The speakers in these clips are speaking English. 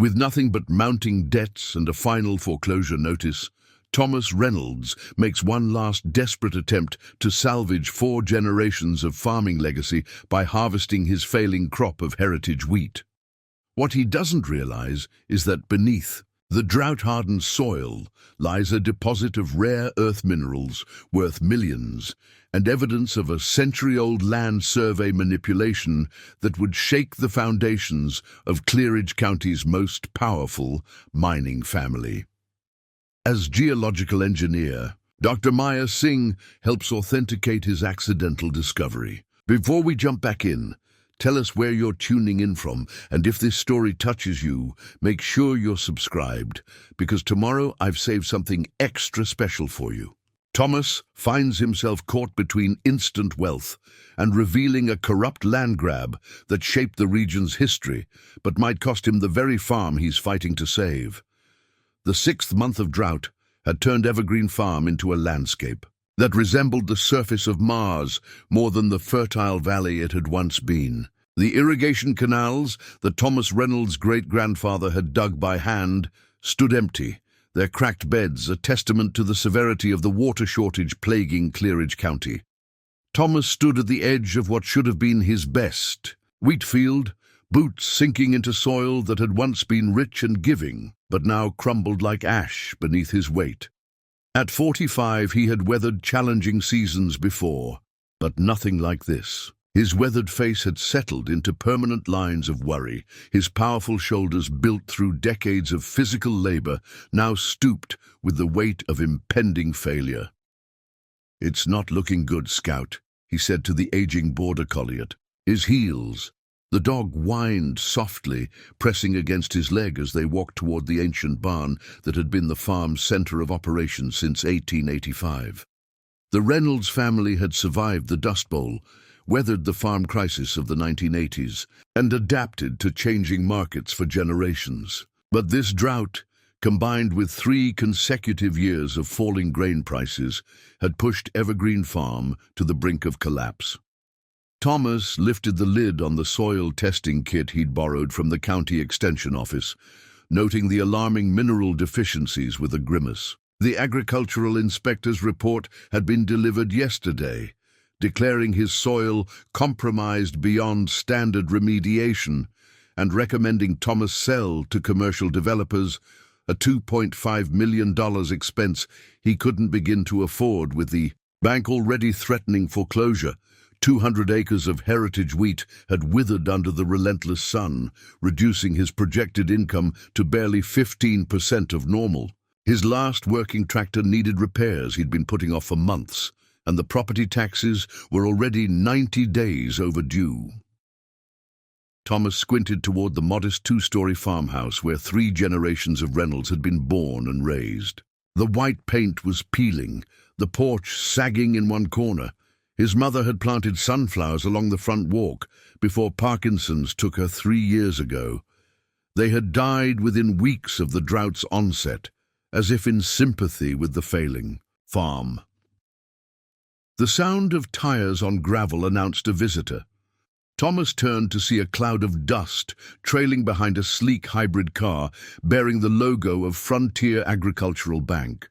With nothing but mounting debts and a final foreclosure notice, Thomas Reynolds makes one last desperate attempt to salvage 4 generations of farming legacy by harvesting his failing crop of heritage wheat. What he doesn't realize is that beneath the drought-hardened soil lies a deposit of rare earth minerals worth millions, and evidence of a century-old land survey manipulation that would shake the foundations of Clearridge County's most powerful mining family. As geological engineer, Dr. Singh helps authenticate his accidental discovery. Before we jump back in, tell us where you're tuning in from, and if this story touches you, make sure you're subscribed, because tomorrow I've saved something extra special for you. Thomas finds himself caught between instant wealth and revealing a corrupt land grab that shaped the region's history, but might cost him the very farm he's fighting to save. The 6th month of drought had turned Evergreen Farm into a landscape that resembled the surface of Mars more than the fertile valley it had once been. The irrigation canals that Thomas Reynolds' great-grandfather had dug by hand stood empty, their cracked beds a testament to the severity of the water shortage plaguing Clearridge County. Thomas stood at the edge of what should have been his best wheat field, boots sinking into soil that had once been rich and giving, but now crumbled like ash beneath his weight. At 45, he had weathered challenging seasons before, but nothing like this. His weathered face had settled into permanent lines of worry. His powerful shoulders, built through decades of physical labor, now stooped with the weight of impending failure. "It's not looking good, Scout," he said to the aging border collie at his heels. The dog whined softly, pressing against his leg as they walked toward the ancient barn that had been the farm's center of operations since 1885. The Reynolds family had survived the Dust Bowl, weathered the farm crisis of the 1980s, and adapted to changing markets for generations. But this drought, combined with 3 consecutive years of falling grain prices, had pushed Evergreen Farm to the brink of collapse. Thomas lifted the lid on the soil testing kit he'd borrowed from the county extension office, noting the alarming mineral deficiencies with a grimace. The agricultural inspector's report had been delivered yesterday, declaring his soil compromised beyond standard remediation and recommending Thomas sell to commercial developers, a $2.5 million expense he couldn't begin to afford with the bank already threatening foreclosure. 200 acres of heritage wheat had withered under the relentless sun, reducing his projected income to barely 15% of normal. His last working tractor needed repairs he'd been putting off for months, and the property taxes were already 90 days overdue. Thomas squinted toward the modest 2-story farmhouse where 3 generations of Reynolds had been born and raised. The white paint was peeling, the porch sagging in one corner. His mother had planted sunflowers along the front walk before Parkinson's took her 3 years ago. They had died within weeks of the drought's onset, as if in sympathy with the failing farm. The sound of tires on gravel announced a visitor. Thomas turned to see a cloud of dust trailing behind a sleek hybrid car bearing the logo of Frontier Agricultural Bank.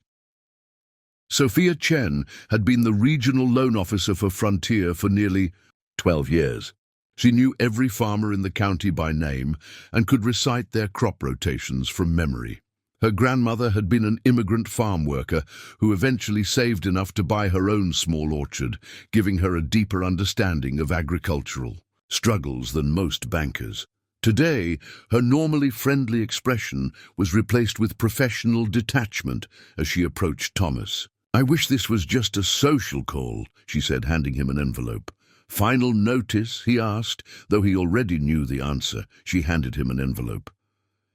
Sophia Chen had been the regional loan officer for Frontier for nearly 12 years. She knew every farmer in the county by name and could recite their crop rotations from memory. Her grandmother had been an immigrant farm worker who eventually saved enough to buy her own small orchard, giving her a deeper understanding of agricultural struggles than most bankers. Today, her normally friendly expression was replaced with professional detachment as she approached Thomas. "I wish this was just a social call," she said, handing him an envelope. "Final notice?" he asked, though he already knew the answer. She handed him an envelope.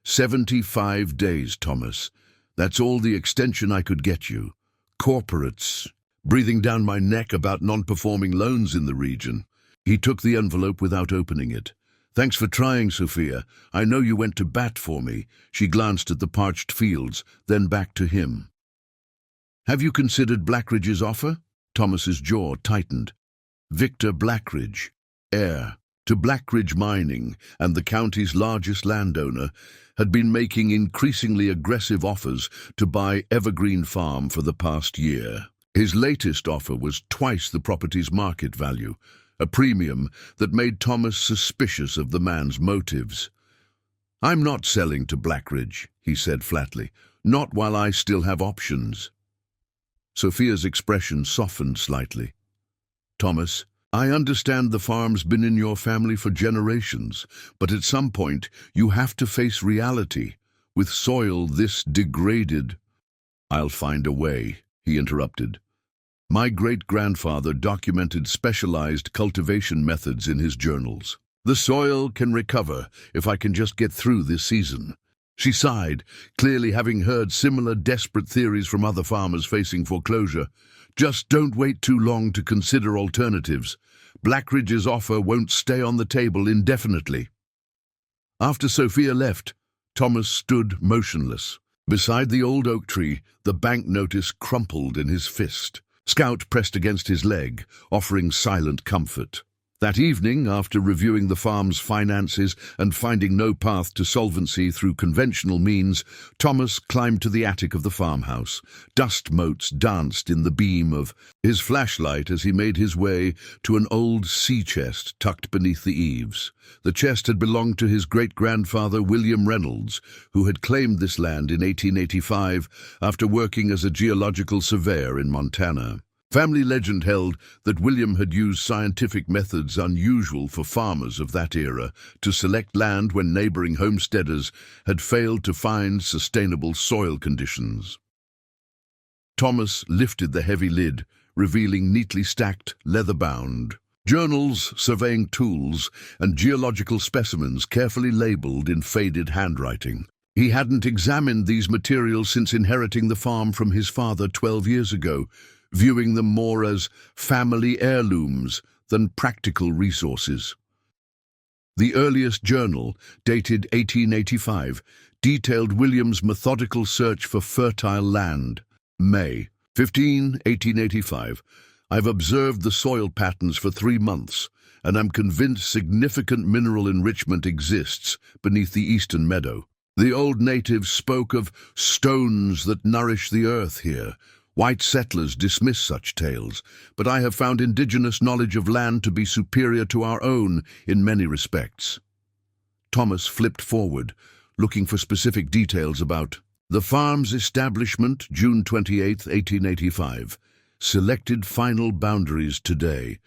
75 days, Thomas. That's all the extension I could get you. Corporates breathing down my neck about non-performing loans in the region. He took the envelope without opening it. "Thanks for trying, Sophia. I know you went to bat for me." She glanced at the parched fields, then back to him. "Have you considered Blackridge's offer?" Thomas's jaw tightened. Victor Blackridge, heir, to Blackridge Mining, and the county's largest landowner, had been making increasingly aggressive offers to buy Evergreen Farm for the past year. His latest offer was twice the property's market value, a premium that made Thomas suspicious of the man's motives. "I'm not selling to Blackridge," he said flatly, "not while I still have options." Sophia's expression softened slightly. "Thomas, I understand the farm's been in your family for generations, but at some point you have to face reality. With soil this degraded—" "I'll find a way," he interrupted. "My great-grandfather documented specialized cultivation methods in his journals. The soil can recover if I can just get through this season." She sighed, clearly having heard similar desperate theories from other farmers facing foreclosure. "Just don't wait too long to consider alternatives. Blackridge's offer won't stay on the table indefinitely." After Sophia left, Thomas stood motionless. Beside the old oak tree, the bank notice crumpled in his fist. Scout pressed against his leg, offering silent comfort. That evening, after reviewing the farm's finances and finding no path to solvency through conventional means, Thomas climbed to the attic of the farmhouse. Dust motes danced in the beam of his flashlight as he made his way to an old sea chest tucked beneath the eaves. The chest had belonged to his great-grandfather William Reynolds, who had claimed this land in 1885 after working as a geological surveyor in Montana. Family legend held that William had used scientific methods unusual for farmers of that era to select land when neighboring homesteaders had failed to find sustainable soil conditions. Thomas lifted the heavy lid, revealing neatly stacked, leather-bound journals, surveying tools, and geological specimens carefully labeled in faded handwriting. He hadn't examined these materials since inheriting the farm from his father 12 years ago, viewing them more as family heirlooms than practical resources. The earliest journal, dated 1885, detailed William's methodical search for fertile land. May 15, 1885. "I've observed the soil patterns for 3 months, and I'm convinced significant mineral enrichment exists beneath the eastern meadow. The old natives spoke of stones that nourish the earth here. White settlers dismiss such tales, but I have found indigenous knowledge of land to be superior to our own in many respects." Thomas flipped forward, looking for specific details about the farm's establishment, June 28, 1885. "Selected final boundaries today.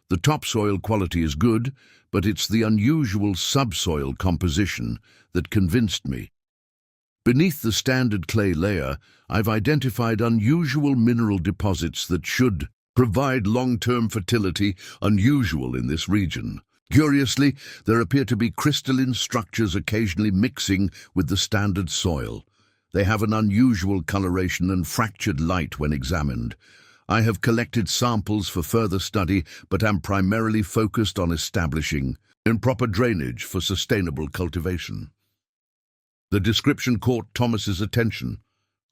The topsoil quality is good, but it's the unusual subsoil composition that convinced me. Beneath the standard clay layer, I've identified unusual mineral deposits that should provide long-term fertility, unusual in this region. Curiously, there appear to be crystalline structures occasionally mixing with the standard soil. They have an unusual coloration and fractured light when examined. I have collected samples for further study, but am primarily focused on establishing improper drainage for sustainable cultivation." The description caught Thomas's attention.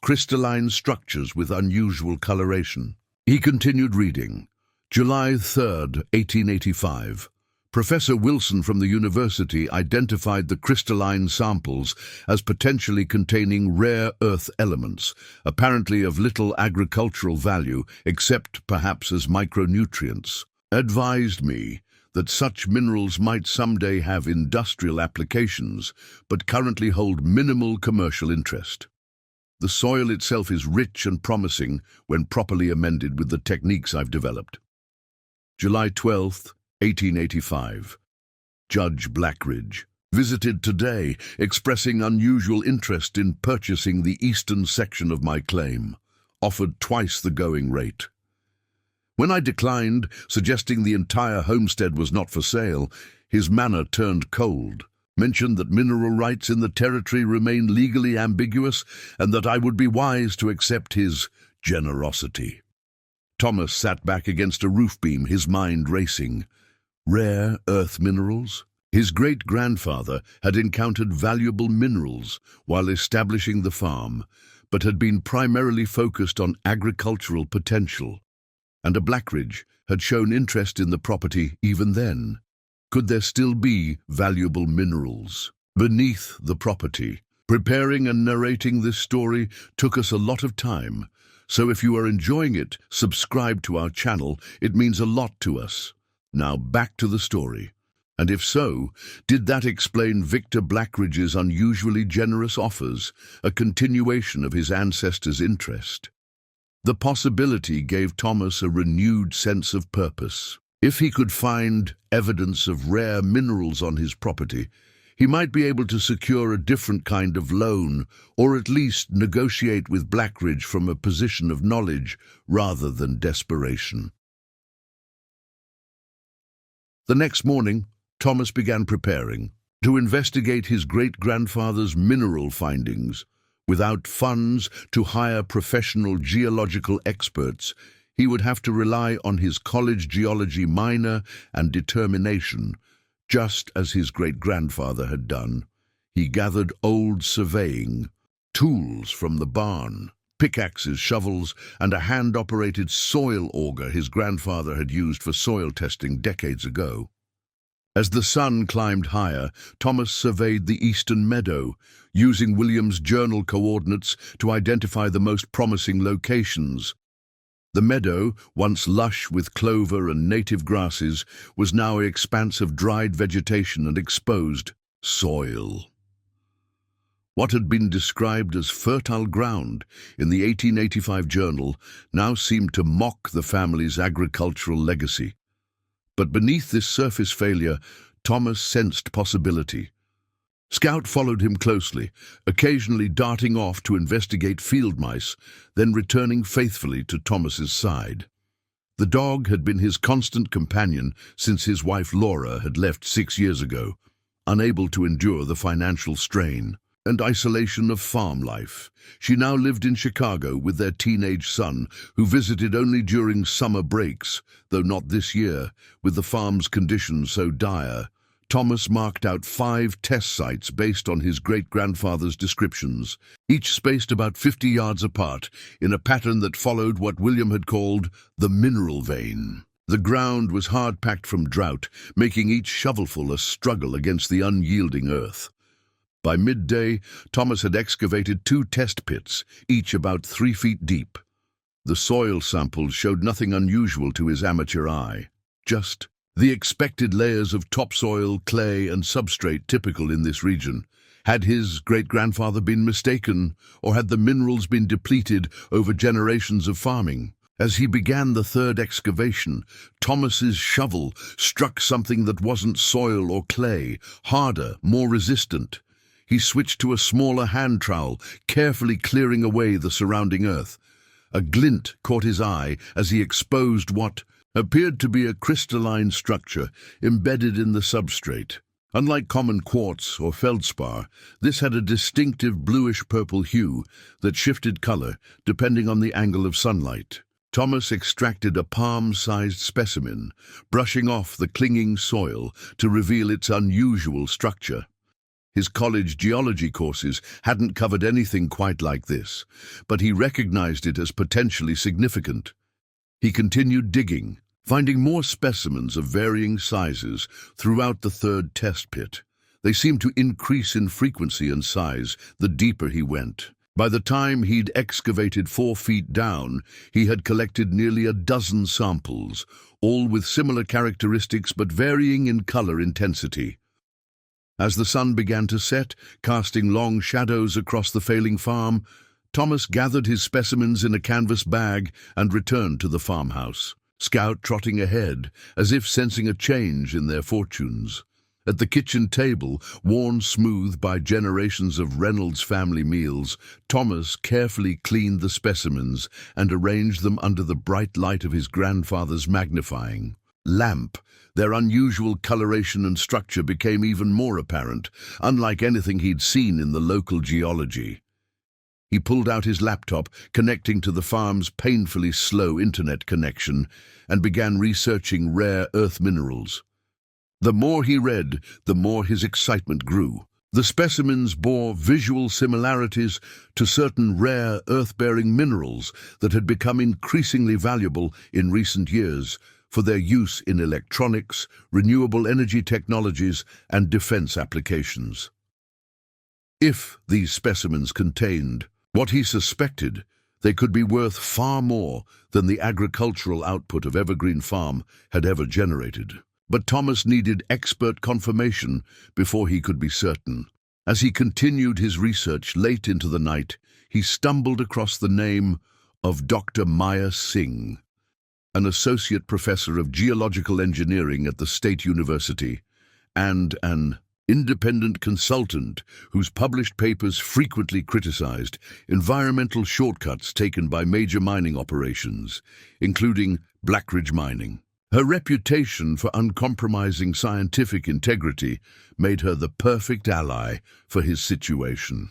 Crystalline structures with unusual coloration. He continued reading. July 3, 1885. Professor Wilson from the university identified the crystalline samples as potentially containing rare earth elements, apparently of little agricultural value except perhaps as micronutrients. Advised me that such minerals might someday have industrial applications, but currently hold minimal commercial interest. The soil itself is rich and promising when properly amended with the techniques I've developed. July 12, 1885. Judge Blackridge visited today, expressing unusual interest in purchasing the eastern section of my claim. Offered twice the going rate. When I declined, suggesting the entire homestead was not for sale, his manner turned cold, mentioned that mineral rights in the territory remained legally ambiguous and that I would be wise to accept his generosity. Thomas sat back against a roof beam, his mind racing. Rare earth minerals? His great-grandfather had encountered valuable minerals while establishing the farm, but had been primarily focused on agricultural potential, and a Blackridge had shown interest in the property even then. Could there still be valuable minerals beneath the property? Preparing and narrating this story took us a lot of time, so if you are enjoying it, subscribe to our channel. It means a lot to us. Now back to the story. And if so, did that explain Victor Blackridge's unusually generous offers, a continuation of his ancestors' interest? The possibility gave Thomas a renewed sense of purpose. If he could find evidence of rare minerals on his property, he might be able to secure a different kind of loan, or at least negotiate with Blackridge from a position of knowledge rather than desperation. The next morning, Thomas began preparing to investigate his great-grandfather's mineral findings. Without funds to hire professional geological experts, he would have to rely on his college geology minor and determination, just as his great-grandfather had done. He gathered old surveying tools from the barn, pickaxes, shovels, and a hand-operated soil auger his grandfather had used for soil testing decades ago. As the sun climbed higher, Thomas surveyed the eastern meadow, using William's journal coordinates to identify the most promising locations. The meadow, once lush with clover and native grasses, was now an expanse of dried vegetation and exposed soil. What had been described as fertile ground in the 1885 journal now seemed to mock the family's agricultural legacy. But beneath this surface failure, Thomas sensed possibility. Scout followed him closely, occasionally darting off to investigate field mice, then returning faithfully to Thomas's side. The dog had been his constant companion since his wife Laura had left 6 years ago, unable to endure the financial strain and isolation of farm life. She now lived in Chicago with their teenage son, who visited only during summer breaks, though not this year, with the farm's conditions so dire. Thomas marked out 5 test sites based on his great-grandfather's descriptions, each spaced about 50 yards apart, in a pattern that followed what William had called the mineral vein. The ground was hard-packed from drought, making each shovelful a struggle against the unyielding earth. By midday, Thomas had excavated 2 test pits, each about 3 feet deep. The soil samples showed nothing unusual to his amateur eye, just the expected layers of topsoil, clay, and substrate typical in this region. Had his great-grandfather been mistaken, or had the minerals been depleted over generations of farming? As he began the 3rd excavation, Thomas's shovel struck something that wasn't soil or clay, harder, more resistant. He switched to a smaller hand trowel, carefully clearing away the surrounding earth. A glint caught his eye as he exposed what appeared to be a crystalline structure embedded in the substrate. Unlike common quartz or feldspar, this had a distinctive bluish-purple hue that shifted color depending on the angle of sunlight. Thomas extracted a palm-sized specimen, brushing off the clinging soil to reveal its unusual structure. His college geology courses hadn't covered anything quite like this, but he recognized it as potentially significant. He continued digging, finding more specimens of varying sizes throughout the 3rd test pit. They seemed to increase in frequency and size the deeper he went. By the time he'd excavated 4 feet down, he had collected nearly a dozen samples, all with similar characteristics but varying in color intensity. As the sun began to set, casting long shadows across the failing farm, Thomas gathered his specimens in a canvas bag and returned to the farmhouse, Scout trotting ahead, as if sensing a change in their fortunes. At the kitchen table, worn smooth by generations of Reynolds family meals, Thomas carefully cleaned the specimens and arranged them under the bright light of his grandfather's magnifying lamp. Their unusual coloration and structure became even more apparent, unlike anything he'd seen in the local geology. He pulled out his laptop, connecting to the farm's painfully slow internet connection, and began researching rare earth minerals. The more he read, the more his excitement grew. The specimens bore visual similarities to certain rare earth-bearing minerals that had become increasingly valuable in recent years, for their use in electronics, renewable energy technologies, and defense applications. If these specimens contained what he suspected, they could be worth far more than the agricultural output of Evergreen Farm had ever generated. But Thomas needed expert confirmation before he could be certain. As he continued his research late into the night, he stumbled across the name of Dr. Singh, an associate professor of geological engineering at the State University, and an independent consultant whose published papers frequently criticized environmental shortcuts taken by major mining operations, including Blackridge mining. Her reputation for uncompromising scientific integrity made her the perfect ally for his situation.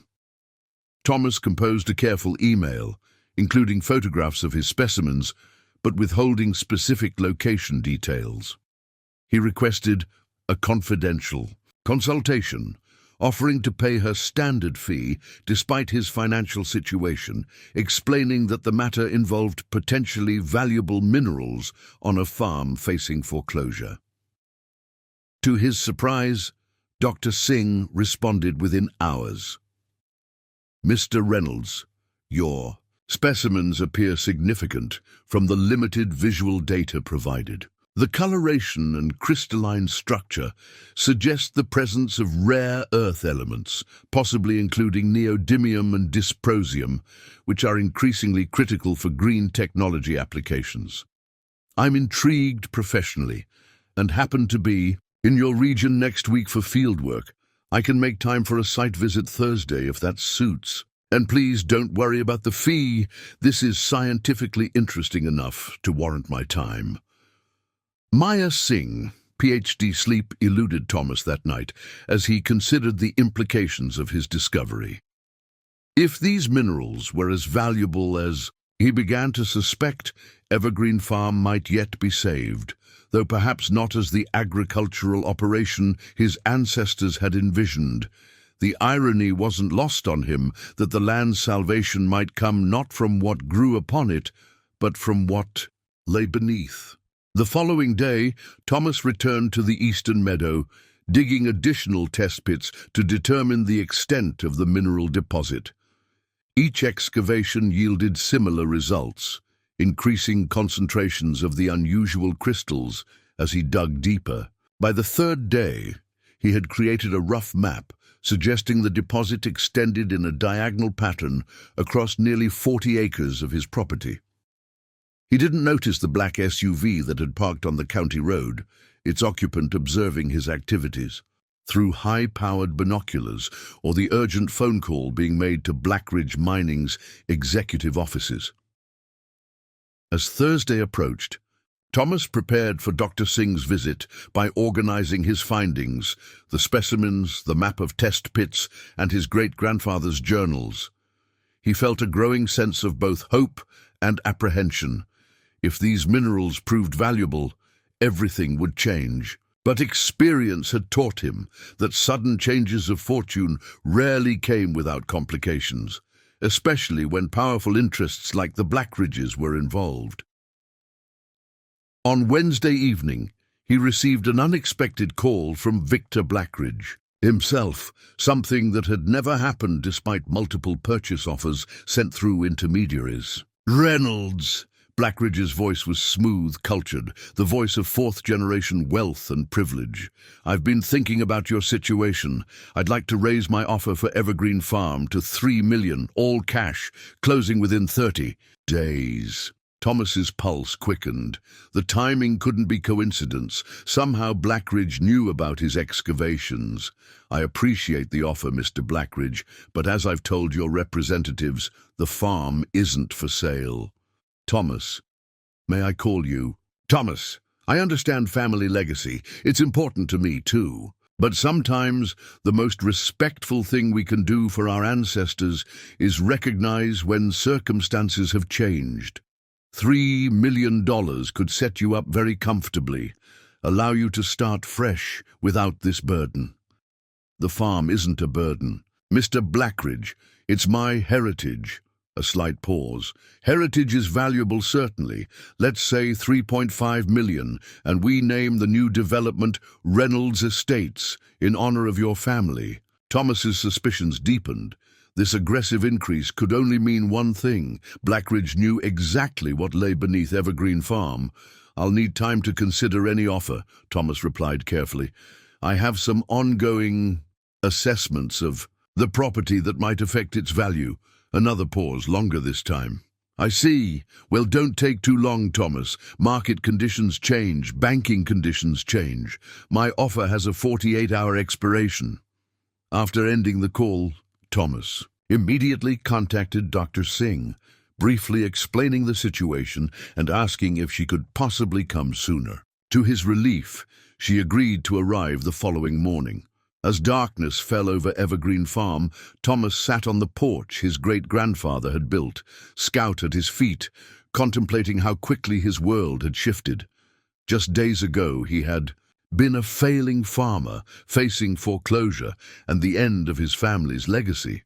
Thomas composed a careful email, including photographs of his specimens, but withholding specific location details. He requested a confidential consultation, offering to pay her standard fee despite his financial situation, explaining that the matter involved potentially valuable minerals on a farm facing foreclosure. To his surprise, Dr. Singh responded within hours. "Mr. Reynolds, your specimens appear significant from the limited visual data provided. The coloration and crystalline structure suggest the presence of rare earth elements, possibly including neodymium and dysprosium, which are increasingly critical for green technology applications. I'm intrigued professionally and happen to be in your region next week for fieldwork. I can make time for a site visit Thursday if that suits. And please don't worry about the fee. This is scientifically interesting enough to warrant my time." Singh, PhD sleep eluded Thomas that night as he considered the implications of his discovery. If these minerals were as valuable as he began to suspect, Evergreen Farm might yet be saved, though perhaps not as the agricultural operation his ancestors had envisioned. The irony wasn't lost on him that the land's salvation might come not from what grew upon it, but from what lay beneath. The following day, Thomas returned to the eastern meadow, digging additional test pits to determine the extent of the mineral deposit. Each excavation yielded similar results, increasing concentrations of the unusual crystals as he dug deeper. By the third day, he had created a rough map suggesting the deposit extended in a diagonal pattern across nearly 40 acres of his property. He didn't notice the black SUV that had parked on the county road, its occupant observing his activities through high-powered binoculars or the urgent phone call being made to Blackridge Mining's executive offices. As Thursday approached, Thomas prepared for Dr. Singh's visit by organizing his findings, the specimens, the map of test pits, and his great-grandfather's journals. He felt a growing sense of both hope and apprehension. If these minerals proved valuable, everything would change. But experience had taught him that sudden changes of fortune rarely came without complications, especially when powerful interests like the Blackridges were involved. On Wednesday evening, he received an unexpected call from Victor Blackridge himself, something that had never happened despite multiple purchase offers sent through intermediaries. "Reynolds!" Blackridge's voice was smooth, cultured, the voice of fourth-generation wealth and privilege. "I've been thinking about your situation. I'd like to raise my offer for Evergreen Farm to $3 million, all cash, closing within 30 days. Thomas's pulse quickened. The timing couldn't be coincidence. Somehow Blackridge knew about his excavations. "I appreciate the offer, Mr. Blackridge, but as I've told your representatives, the farm isn't for sale." "Thomas, may I call you?" "Thomas, I understand family legacy. It's important to me too. But sometimes the most respectful thing we can do for our ancestors is recognize when circumstances have changed. $3 million could set you up very comfortably, allow you to start fresh without this burden." "The farm isn't a burden, Mr. Blackridge. It's my heritage. A slight pause. Heritage is valuable, certainly. Let's say 3.5 million, and we name the new development Reynolds Estates, in honor of your family. Thomas's suspicions deepened. This aggressive increase could only mean one thing. Blackridge knew exactly what lay beneath Evergreen Farm. I'll need time to consider any offer, Thomas replied carefully. I have some ongoing assessments of the property that might affect its value. Another pause, longer this time. I see. Well, don't take too long, Thomas. Market conditions change, banking conditions change. My offer has a 48-hour expiration. After ending the call, Thomas immediately contacted Dr. Singh, briefly explaining the situation and asking if she could possibly come sooner. To his relief, she agreed to arrive the following morning. As darkness fell over Evergreen Farm, Thomas sat on the porch his great-grandfather had built, Scout at his feet, contemplating how quickly his world had shifted. Just days ago, he had been a failing farmer, facing foreclosure and the end of his family's legacy.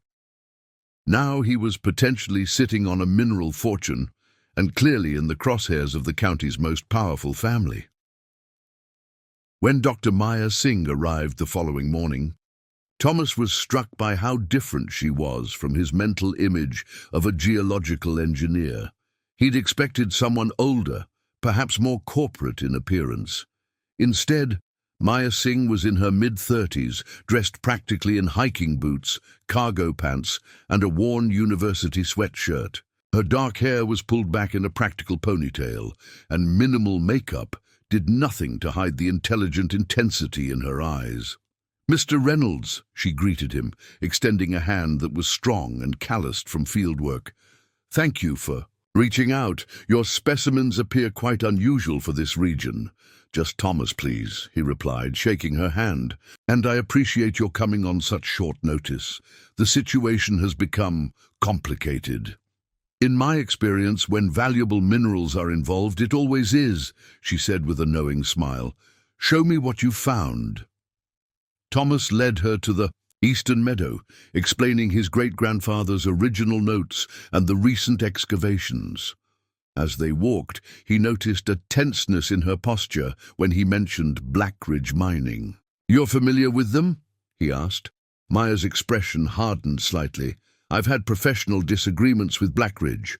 Now he was potentially sitting on a mineral fortune and clearly in the crosshairs of the county's most powerful family. When Dr. Singh arrived the following morning, Thomas was struck by how different she was from his mental image of a geological engineer. He'd expected someone older, perhaps more corporate in appearance. Instead, Singh was in her mid-30s, dressed practically in hiking boots, cargo pants, and a worn university sweatshirt. Her dark hair was pulled back in a practical ponytail, and minimal makeup did nothing to hide the intelligent intensity in her eyes. "Mr. Reynolds," she greeted him, extending a hand that was strong and calloused from fieldwork. "Thank you for reaching out. Your specimens appear quite unusual for this region." "Just Thomas, please," he replied, shaking her hand. "And I appreciate your coming on such short notice. The situation has become complicated." "In my experience, when valuable minerals are involved, it always is," she said with a knowing smile. "Show me what you found." Thomas led her to the eastern meadow, explaining his great-grandfather's original notes and the recent excavations. As they walked, he noticed a tenseness in her posture when he mentioned Blackridge mining. "You're familiar with them?" he asked. Maya's expression hardened slightly. "I've had professional disagreements with Blackridge.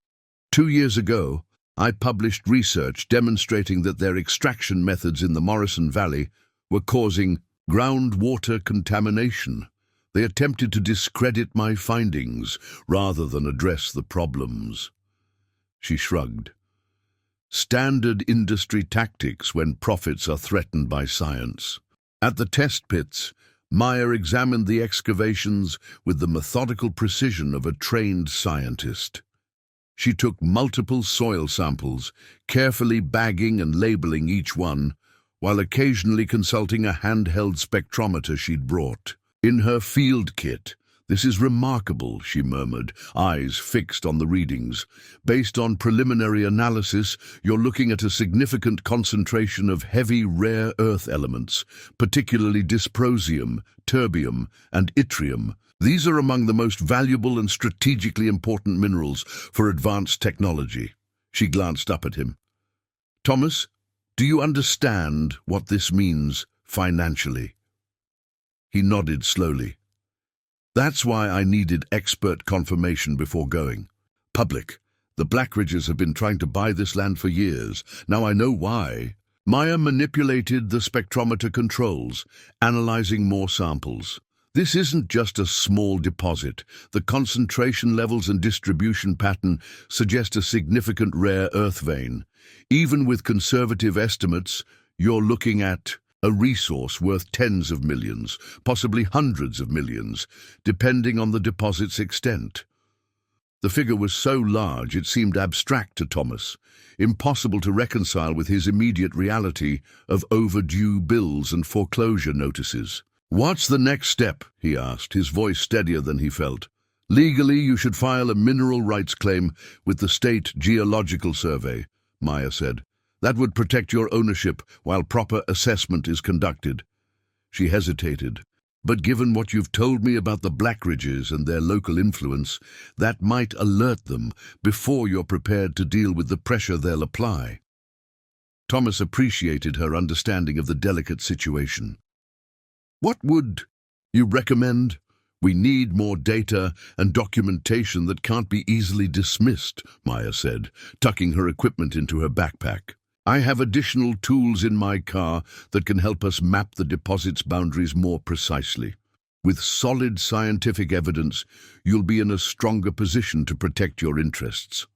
2 years ago, I published research demonstrating that their extraction methods in the Morrison Valley were causing groundwater contamination. They attempted to discredit my findings rather than address the problems." She shrugged. "Standard industry tactics when profits are threatened by science." At the test pits, Maya examined the excavations with the methodical precision of a trained scientist. She took multiple soil samples, carefully bagging and labeling each one, while occasionally consulting a handheld spectrometer she'd brought. In her field kit, "This is remarkable," she murmured, eyes fixed on the readings. "Based on preliminary analysis, you're looking at a significant concentration of heavy rare earth elements, particularly dysprosium, terbium, and yttrium. These are among the most valuable and strategically important minerals for advanced technology." She glanced up at him. "Thomas, do you understand what this means financially?" He nodded slowly. "That's why I needed expert confirmation before going. Public. The Blackridges have been trying to buy this land for years. Now I know why." Maya manipulated the spectrometer controls, analyzing more samples. "This isn't just a small deposit. The concentration levels and distribution pattern suggest a significant rare earth vein. Even with conservative estimates, you're looking at a resource worth tens of millions, possibly hundreds of millions, depending on the deposit's extent." The figure was so large it seemed abstract to Thomas, impossible to reconcile with his immediate reality of overdue bills and foreclosure notices. "What's the next step?" he asked, his voice steadier than he felt. "Legally, you should file a mineral rights claim with the State Geological Survey," Maya said. "That would protect your ownership while proper assessment is conducted." She hesitated. But given what you've told me about the Blackridges and their local influence, that might alert them before you're prepared to deal with the pressure they'll apply. Thomas appreciated her understanding of the delicate situation. What would you recommend? We need more data and documentation that can't be easily dismissed, Maya said, tucking her equipment into her backpack. I have additional tools in my car that can help us map the deposit's boundaries more precisely. With solid scientific evidence, you'll be in a stronger position to protect your interests.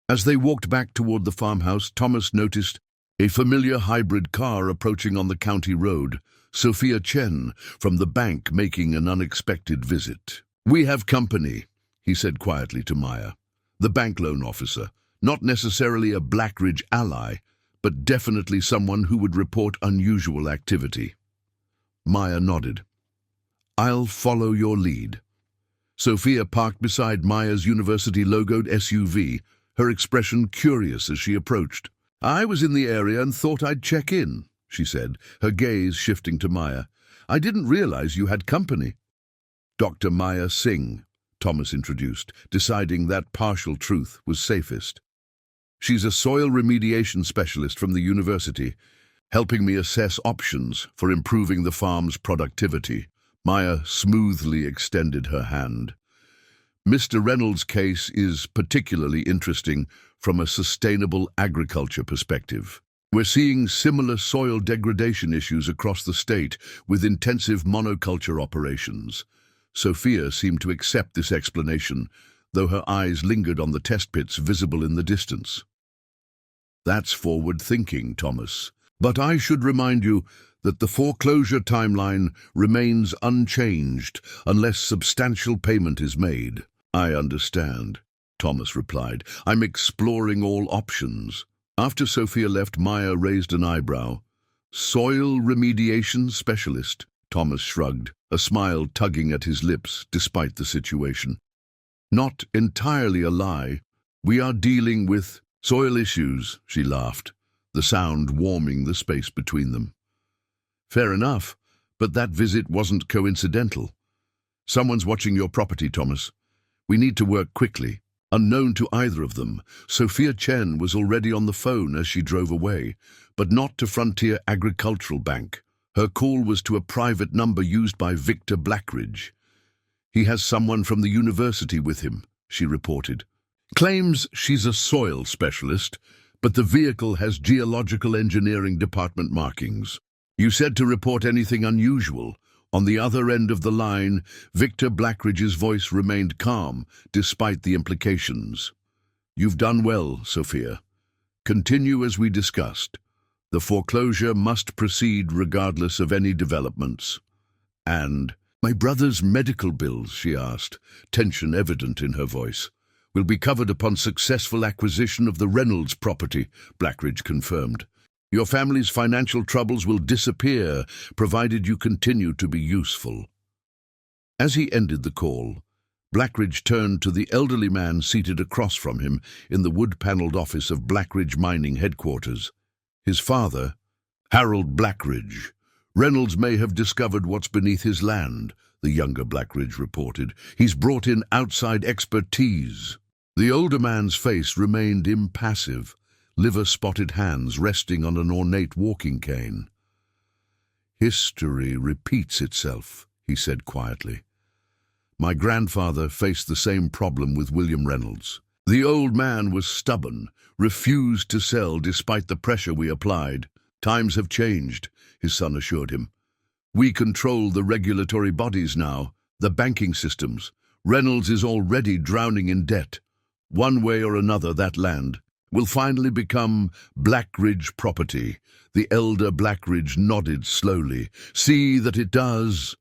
As they walked back toward the farmhouse, Thomas noticed a familiar hybrid car approaching on the county road, Sophia Chen from the bank making an unexpected visit. We have company, he said quietly to Maya. The bank loan officer. Not necessarily a Blackridge ally, but definitely someone who would report unusual activity. Maya nodded. I'll follow your lead. Sophia parked beside Maya's university-logoed SUV, her expression curious as she approached. I was in the area and thought I'd check in, she said, her gaze shifting to Maya. I didn't realize you had company. Dr. Maya Singh, Thomas introduced, deciding that partial truth was safest. She's a soil remediation specialist from the university, helping me assess options for improving the farm's productivity. Maya smoothly extended her hand. Mr. Reynolds' case is particularly interesting from a sustainable agriculture perspective. We're seeing similar soil degradation issues across the state with intensive monoculture operations. Sophia seemed to accept this explanation, though her eyes lingered on the test pits visible in the distance. That's forward thinking, Thomas. But I should remind you that the foreclosure timeline remains unchanged unless substantial payment is made. I understand, Thomas replied. I'm exploring all options. After Sophia left, Maya raised an eyebrow. Soil remediation specialist, Thomas shrugged, a smile tugging at his lips despite the situation. Not entirely a lie. We are dealing with soil issues, she laughed, the sound warming the space between them. Fair enough, but that visit wasn't coincidental. Someone's watching your property, Thomas. We need to work quickly. Unknown to either of them, Sophia Chen was already on the phone as she drove away, but not to Frontier Agricultural Bank. Her call was to a private number used by Victor Blackridge. He has someone from the university with him, she reported. Claims she's a soil specialist, but the vehicle has geological engineering department markings. You said to report anything unusual. On the other end of the line, Victor Blackridge's voice remained calm, despite the implications. You've done well, Sophia. Continue as we discussed. The foreclosure must proceed regardless of any developments. And my brother's medical bills, she asked, tension evident in her voice. Will be covered upon successful acquisition of the Reynolds property, Blackridge confirmed. Your family's financial troubles will disappear, provided you continue to be useful. As he ended the call, Blackridge turned to the elderly man seated across from him in the wood-paneled office of Blackridge Mining headquarters. His father, Harold Blackridge. Reynolds may have discovered what's beneath his land, the younger Blackridge reported. He's brought in outside expertise. The older man's face remained impassive, liver-spotted hands resting on an ornate walking cane. History repeats itself, he said quietly. My grandfather faced the same problem with William Reynolds. The old man was stubborn, refused to sell despite the pressure we applied. Times have changed, his son assured him. We control the regulatory bodies now, the banking systems. Reynolds is already drowning in debt. One way or another, that land will finally become Blackridge property. The elder Blackridge nodded slowly. See that it does.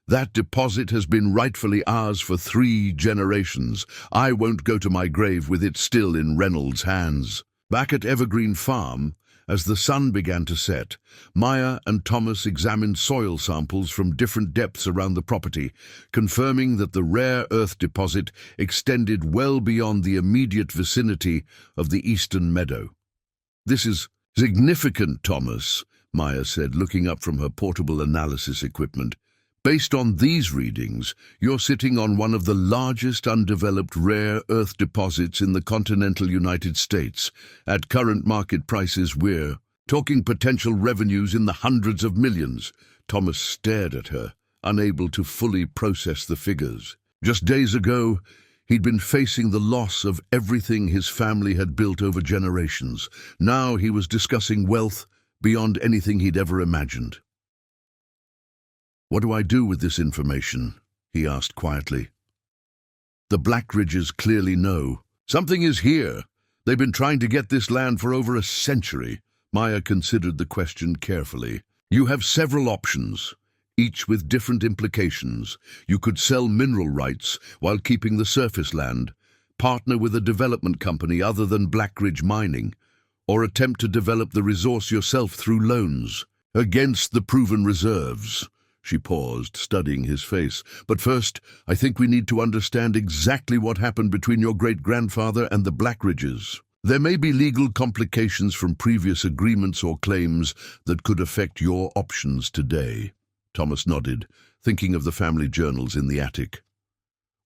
That deposit has been rightfully ours for 3 generations. I won't go to my grave with it still in Reynolds' hands. Back at Evergreen Farm, as the sun began to set, Maya and Thomas examined soil samples from different depths around the property, confirming that the rare earth deposit extended well beyond the immediate vicinity of the eastern meadow. This is significant, Thomas, Maya said, looking up from her portable analysis equipment. Based on these readings, you're sitting on one of the largest undeveloped rare earth deposits in the continental United States. At current market prices, we're talking potential revenues in the hundreds of millions. Thomas stared at her, unable to fully process the figures. Just days ago, he'd been facing the loss of everything his family had built over generations. Now he was discussing wealth beyond anything he'd ever imagined. "What do I do with this information?" he asked quietly. "The Blackridges clearly know. Something is here. They've been trying to get this land for over a century." Maya considered the question carefully. "You have several options, each with different implications. You could sell mineral rights while keeping the surface land, partner with a development company other than Blackridge Mining, or attempt to develop the resource yourself through loans against the proven reserves." She paused, studying his face. "But first, I think we need to understand exactly what happened between your great-grandfather and the Blackridges. There may be legal complications from previous agreements or claims that could affect your options today." Thomas nodded, thinking of the family journals in the attic.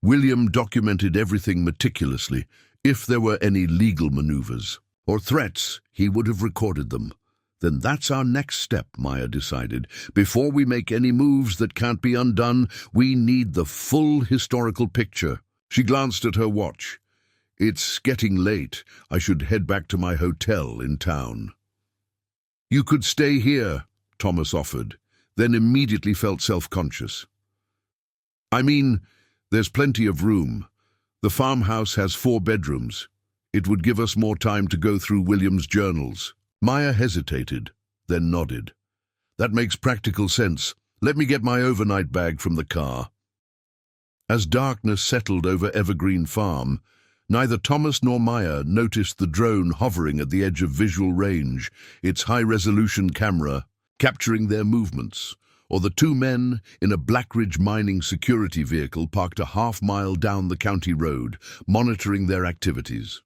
William documented everything meticulously. If there were any legal maneuvers or threats, he would have recorded them. "Then that's our next step," Maya decided. "Before we make any moves that can't be undone, we need the full historical picture." She glanced at her watch. "It's getting late. I should head back to my hotel in town." "You could stay here," Thomas offered, then immediately felt self-conscious. "I mean, there's plenty of room. The farmhouse has 4 bedrooms. It would give us more time to go through William's journals." Maya hesitated, then nodded. "That makes practical sense. Let me get my overnight bag from the car." As darkness settled over Evergreen Farm, neither Thomas nor Maya noticed the drone hovering at the edge of visual range, its high-resolution camera capturing their movements, or the 2 men in a Blackridge Mining security vehicle parked a half-mile down the county road, monitoring their activities.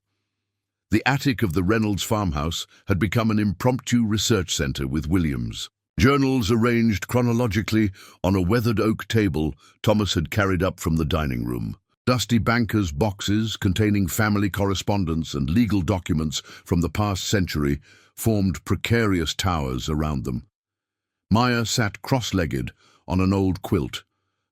The attic of the Reynolds farmhouse had become an impromptu research center with Williams. Journals arranged chronologically on a weathered oak table Thomas had carried up from the dining room. Dusty bankers' boxes containing family correspondence and legal documents from the past century formed precarious towers around them. Maya sat cross-legged on an old quilt,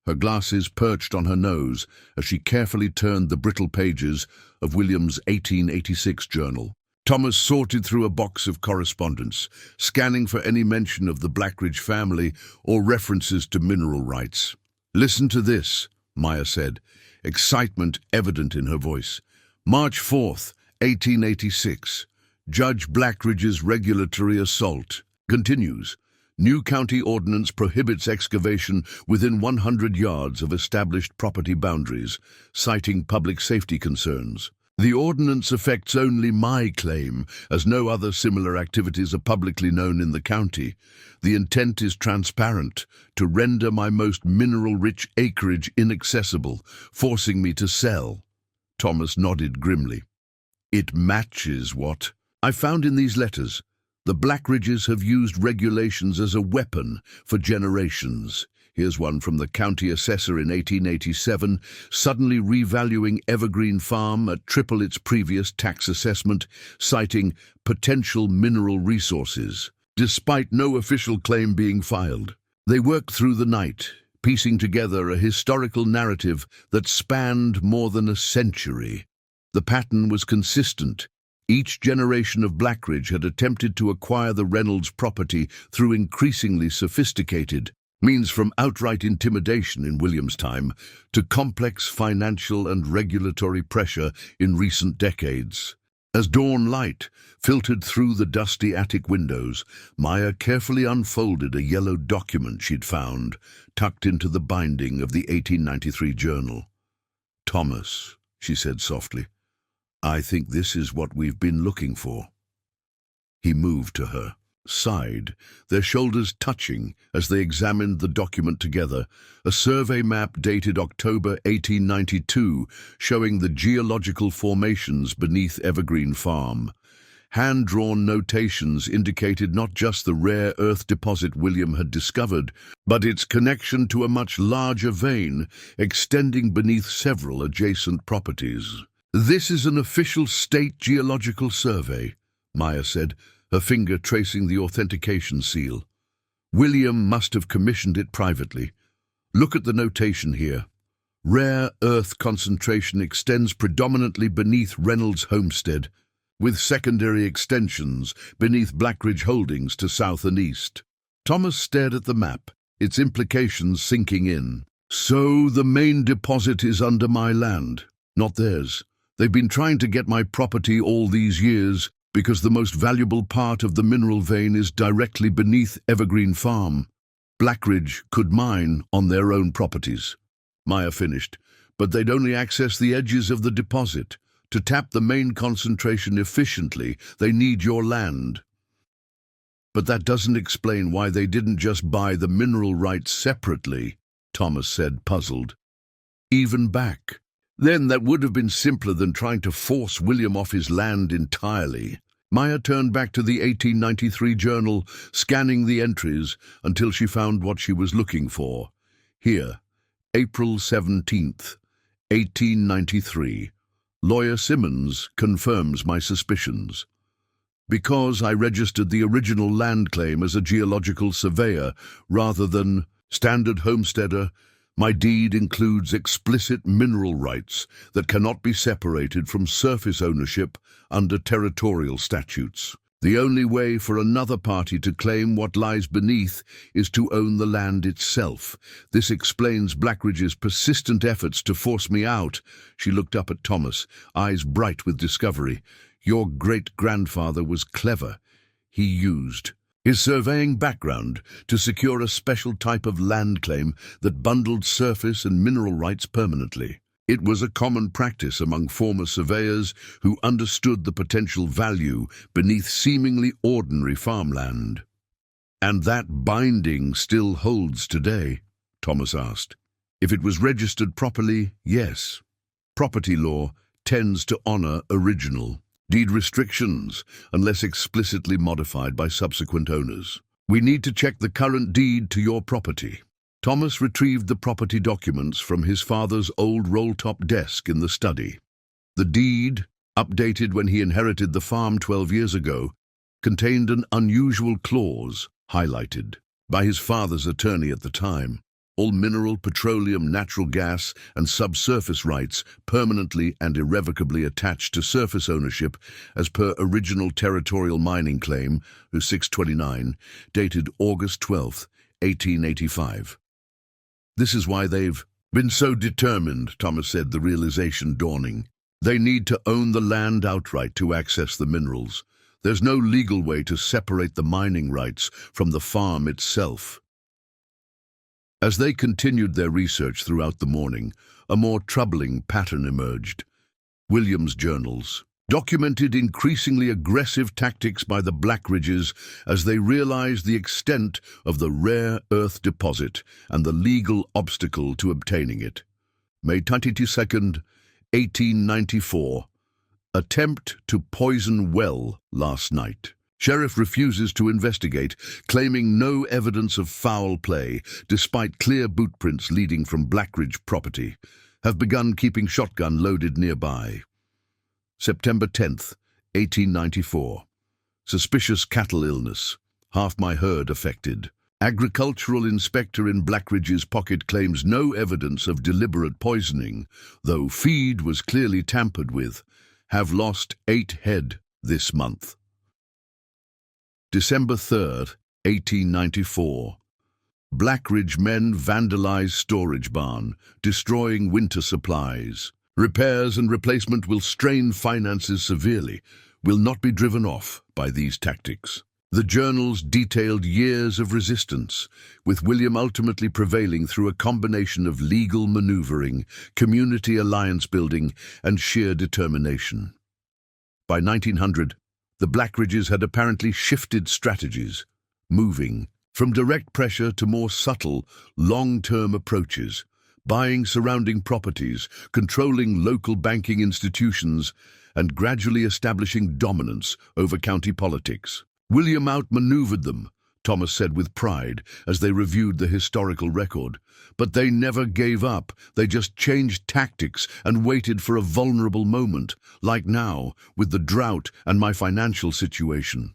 her glasses perched on her nose as she carefully turned the brittle pages of William's 1886 journal. Thomas sorted through a box of correspondence, scanning for any mention of the Blackridge family or references to mineral rights. "Listen to this," Maya said, excitement evident in her voice. "March 4th, 1886. Judge Blackridge's regulatory assault continues. New county ordinance prohibits excavation within 100 yards of established property boundaries, citing public safety concerns. The ordinance affects only my claim, as no other similar activities are publicly known in the county. The intent is transparent, to render my most mineral-rich acreage inaccessible, forcing me to sell." Thomas nodded grimly. "It matches what I found in these letters. The Blackridges have used regulations as a weapon for generations. Here's one from the county assessor in 1887, suddenly revaluing Evergreen Farm at triple its previous tax assessment, citing potential mineral resources, despite no official claim being filed. They worked through the night, piecing together a historical narrative that spanned more than a century. The pattern was consistent. Each generation of Blackridge had attempted to acquire the Reynolds property through increasingly sophisticated means, from outright intimidation in William's time to complex financial and regulatory pressure in recent decades. As dawn light filtered through the dusty attic windows, Maya carefully unfolded a yellow document she'd found, tucked into the binding of the 1893 journal. "Thomas," she said softly, "I think this is what we've been looking for." He moved to her, sighed, their shoulders touching as they examined the document together, a survey map dated October 1892 showing the geological formations beneath Evergreen Farm. Hand-drawn notations indicated not just the rare earth deposit William had discovered, but its connection to a much larger vein extending beneath several adjacent properties. "This is an official state geological survey," Maya said, her finger tracing the authentication seal. "William must have commissioned it privately. Look at the notation here. Rare earth concentration extends predominantly beneath Reynolds homestead, with secondary extensions beneath Blackridge Holdings to south and east." Thomas stared at the map, its implications sinking in. "So the main deposit is under my land, not theirs. They've been trying to get my property all these years because the most valuable part of the mineral vein is directly beneath Evergreen Farm. Blackridge could mine on their own properties," Maya finished, "but they'd only access the edges of the deposit. To tap the main concentration efficiently, they need your land." "But that doesn't explain why they didn't just buy the mineral rights separately," Thomas said, puzzled. "Even back. Then that would have been simpler than trying to force William off his land entirely." Maya turned back to the 1893 journal, scanning the entries until she found what she was looking for. Here, April 17th, 1893. "Lawyer Simmons confirms my suspicions. Because I registered the original land claim as a geological surveyor rather than standard homesteader, my deed includes explicit mineral rights that cannot be separated from surface ownership under territorial statutes. The only way for another party to claim what lies beneath is to own the land itself. This explains Blackridge's persistent efforts to force me out." She looked up at Thomas, eyes bright with discovery. "Your great-grandfather was clever. He used his surveying background to secure a special type of land claim that bundled surface and mineral rights permanently. It was a common practice among former surveyors who understood the potential value beneath seemingly ordinary farmland." "And that binding still holds today?" Thomas asked. "If it was registered properly, yes. Property law tends to honor original deed restrictions unless explicitly modified by subsequent owners. We need to check the current deed to your property." Thomas retrieved the property documents from his father's old roll-top desk in the study. The deed, updated when he inherited the farm 12 years ago, contained an unusual clause, highlighted by his father's attorney at the time. All mineral, petroleum, natural gas, and subsurface rights permanently and irrevocably attached to surface ownership as per original territorial mining claim, 629, dated August 12, 1885. "This is why they've been so determined," Thomas said, the realization dawning. "They need to own the land outright to access the minerals. There's no legal way to separate the mining rights from the farm itself." As they continued their research throughout the morning, a more troubling pattern emerged. William's journals documented increasingly aggressive tactics by the Blackridges as they realized the extent of the rare earth deposit and the legal obstacle to obtaining it. May 22nd, 1894. Attempt to poison well last night. Sheriff refuses to investigate, claiming no evidence of foul play, despite clear boot prints leading from Blackridge property. Have begun keeping shotgun loaded nearby. September 10th, 1894. Suspicious cattle illness. Half my herd affected. Agricultural inspector in Blackridge's pocket claims no evidence of deliberate poisoning, though feed was clearly tampered with. Have lost 8 head this month. December 3rd, 1894. Blackridge men vandalize storage barn, destroying winter supplies. Repairs and replacement will strain finances severely, will not be driven off by these tactics. The journals detailed years of resistance, with William ultimately prevailing through a combination of legal maneuvering, community alliance building, and sheer determination. By 1900, the Blackridges had apparently shifted strategies, moving from direct pressure to more subtle, long-term approaches, buying surrounding properties, controlling local banking institutions, and gradually establishing dominance over county politics. William outmaneuvered them, Thomas said with pride as they reviewed the historical record. But they never gave up. They just changed tactics and waited for a vulnerable moment, like now, with the drought and my financial situation.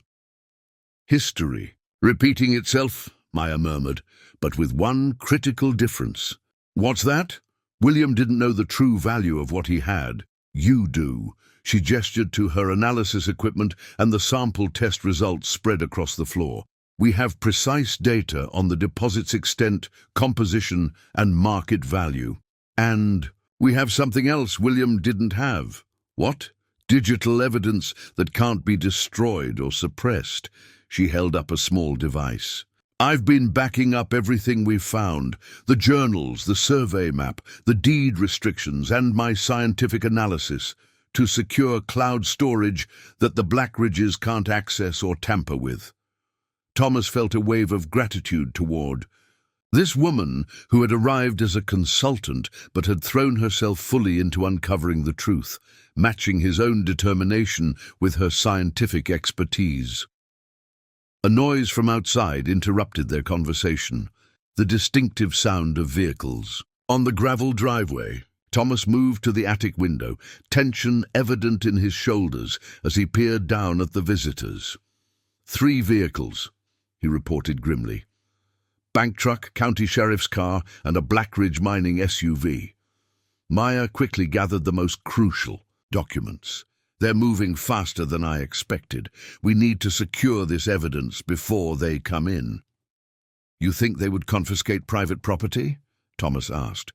History, repeating itself, Maya murmured, but with one critical difference. What's that? William didn't know the true value of what he had. You do. She gestured to her analysis equipment, and the sample test results spread across the floor. We have precise data on the deposit's extent, composition, and market value. And we have something else William didn't have. What? Digital evidence that can't be destroyed or suppressed. She held up a small device. I've been backing up everything we've found, the journals, the survey map, the deed restrictions, and my scientific analysis, to secure cloud storage that the Blackridges can't access or tamper with. Thomas felt a wave of gratitude toward this woman who had arrived as a consultant but had thrown herself fully into uncovering the truth, matching his own determination with her scientific expertise. A noise from outside interrupted their conversation, the distinctive sound of vehicles. On the gravel driveway, Thomas moved to the attic window, tension evident in his shoulders as he peered down at the visitors. 3 vehicles, he reported grimly. Bank truck, county sheriff's car, and a Blackridge mining SUV. Maya quickly gathered the most crucial documents. They're moving faster than I expected. We need to secure this evidence before they come in. You think they would confiscate private property? Thomas asked,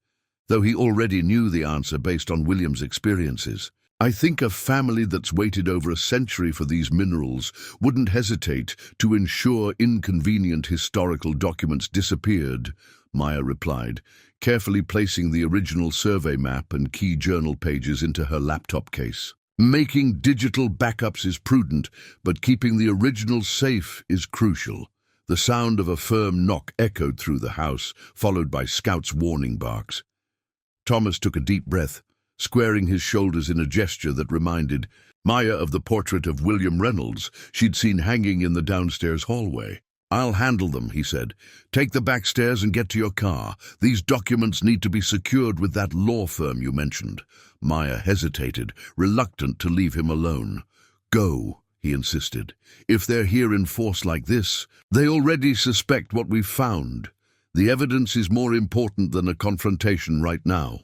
though he already knew the answer based on William's experiences. I think a family that's waited over a century for these minerals wouldn't hesitate to ensure inconvenient historical documents disappeared, Maya replied, carefully placing the original survey map and key journal pages into her laptop case. Making digital backups is prudent, but keeping the original safe is crucial. The sound of a firm knock echoed through the house, followed by Scout's warning barks. Thomas took a deep breath, squaring his shoulders in a gesture that reminded Maya of the portrait of William Reynolds she'd seen hanging in the downstairs hallway. I'll handle them, he said. Take the back stairs and get to your car. These documents need to be secured with that law firm you mentioned. Maya hesitated, reluctant to leave him alone. Go, he insisted. If they're here in force like this, they already suspect what we've found. The evidence is more important than a confrontation right now.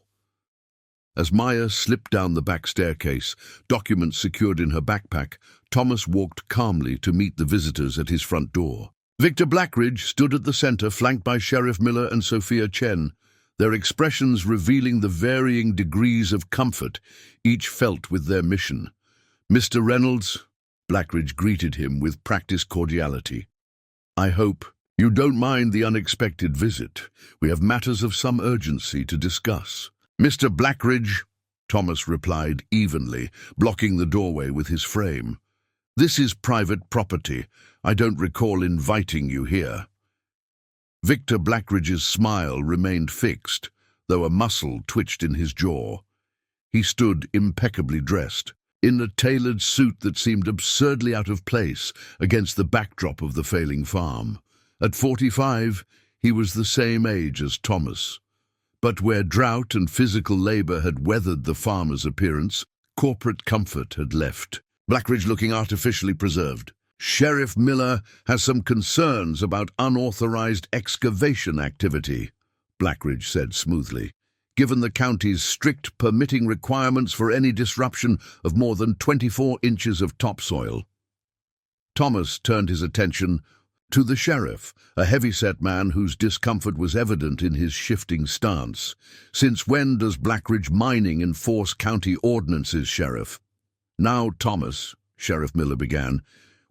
As Maya slipped down the back staircase, documents secured in her backpack, Thomas walked calmly to meet the visitors at his front door. Victor Blackridge stood at the center, flanked by Sheriff Miller and Sophia Chen, their expressions revealing the varying degrees of comfort each felt with their mission. Mr. Reynolds, Blackridge greeted him with practiced cordiality. I hope you don't mind the unexpected visit. We have matters of some urgency to discuss. Mr. Blackridge, Thomas replied evenly, blocking the doorway with his frame. This is private property. I don't recall inviting you here. Victor Blackridge's smile remained fixed, though a muscle twitched in his jaw. He stood impeccably dressed, in a tailored suit that seemed absurdly out of place against the backdrop of the failing farm. At 45, he was the same age as Thomas. But where drought and physical labor had weathered the farmer's appearance, corporate comfort had left. Blackridge looking artificially preserved. Sheriff Miller has some concerns about unauthorized excavation activity, Blackridge said smoothly, given the county's strict permitting requirements for any disruption of more than 24 inches of topsoil. Thomas turned his attention to the sheriff, a heavy-set man whose discomfort was evident in his shifting stance. Since when does Blackridge Mining enforce county ordinances, Sheriff? Now, Thomas, Sheriff Miller began,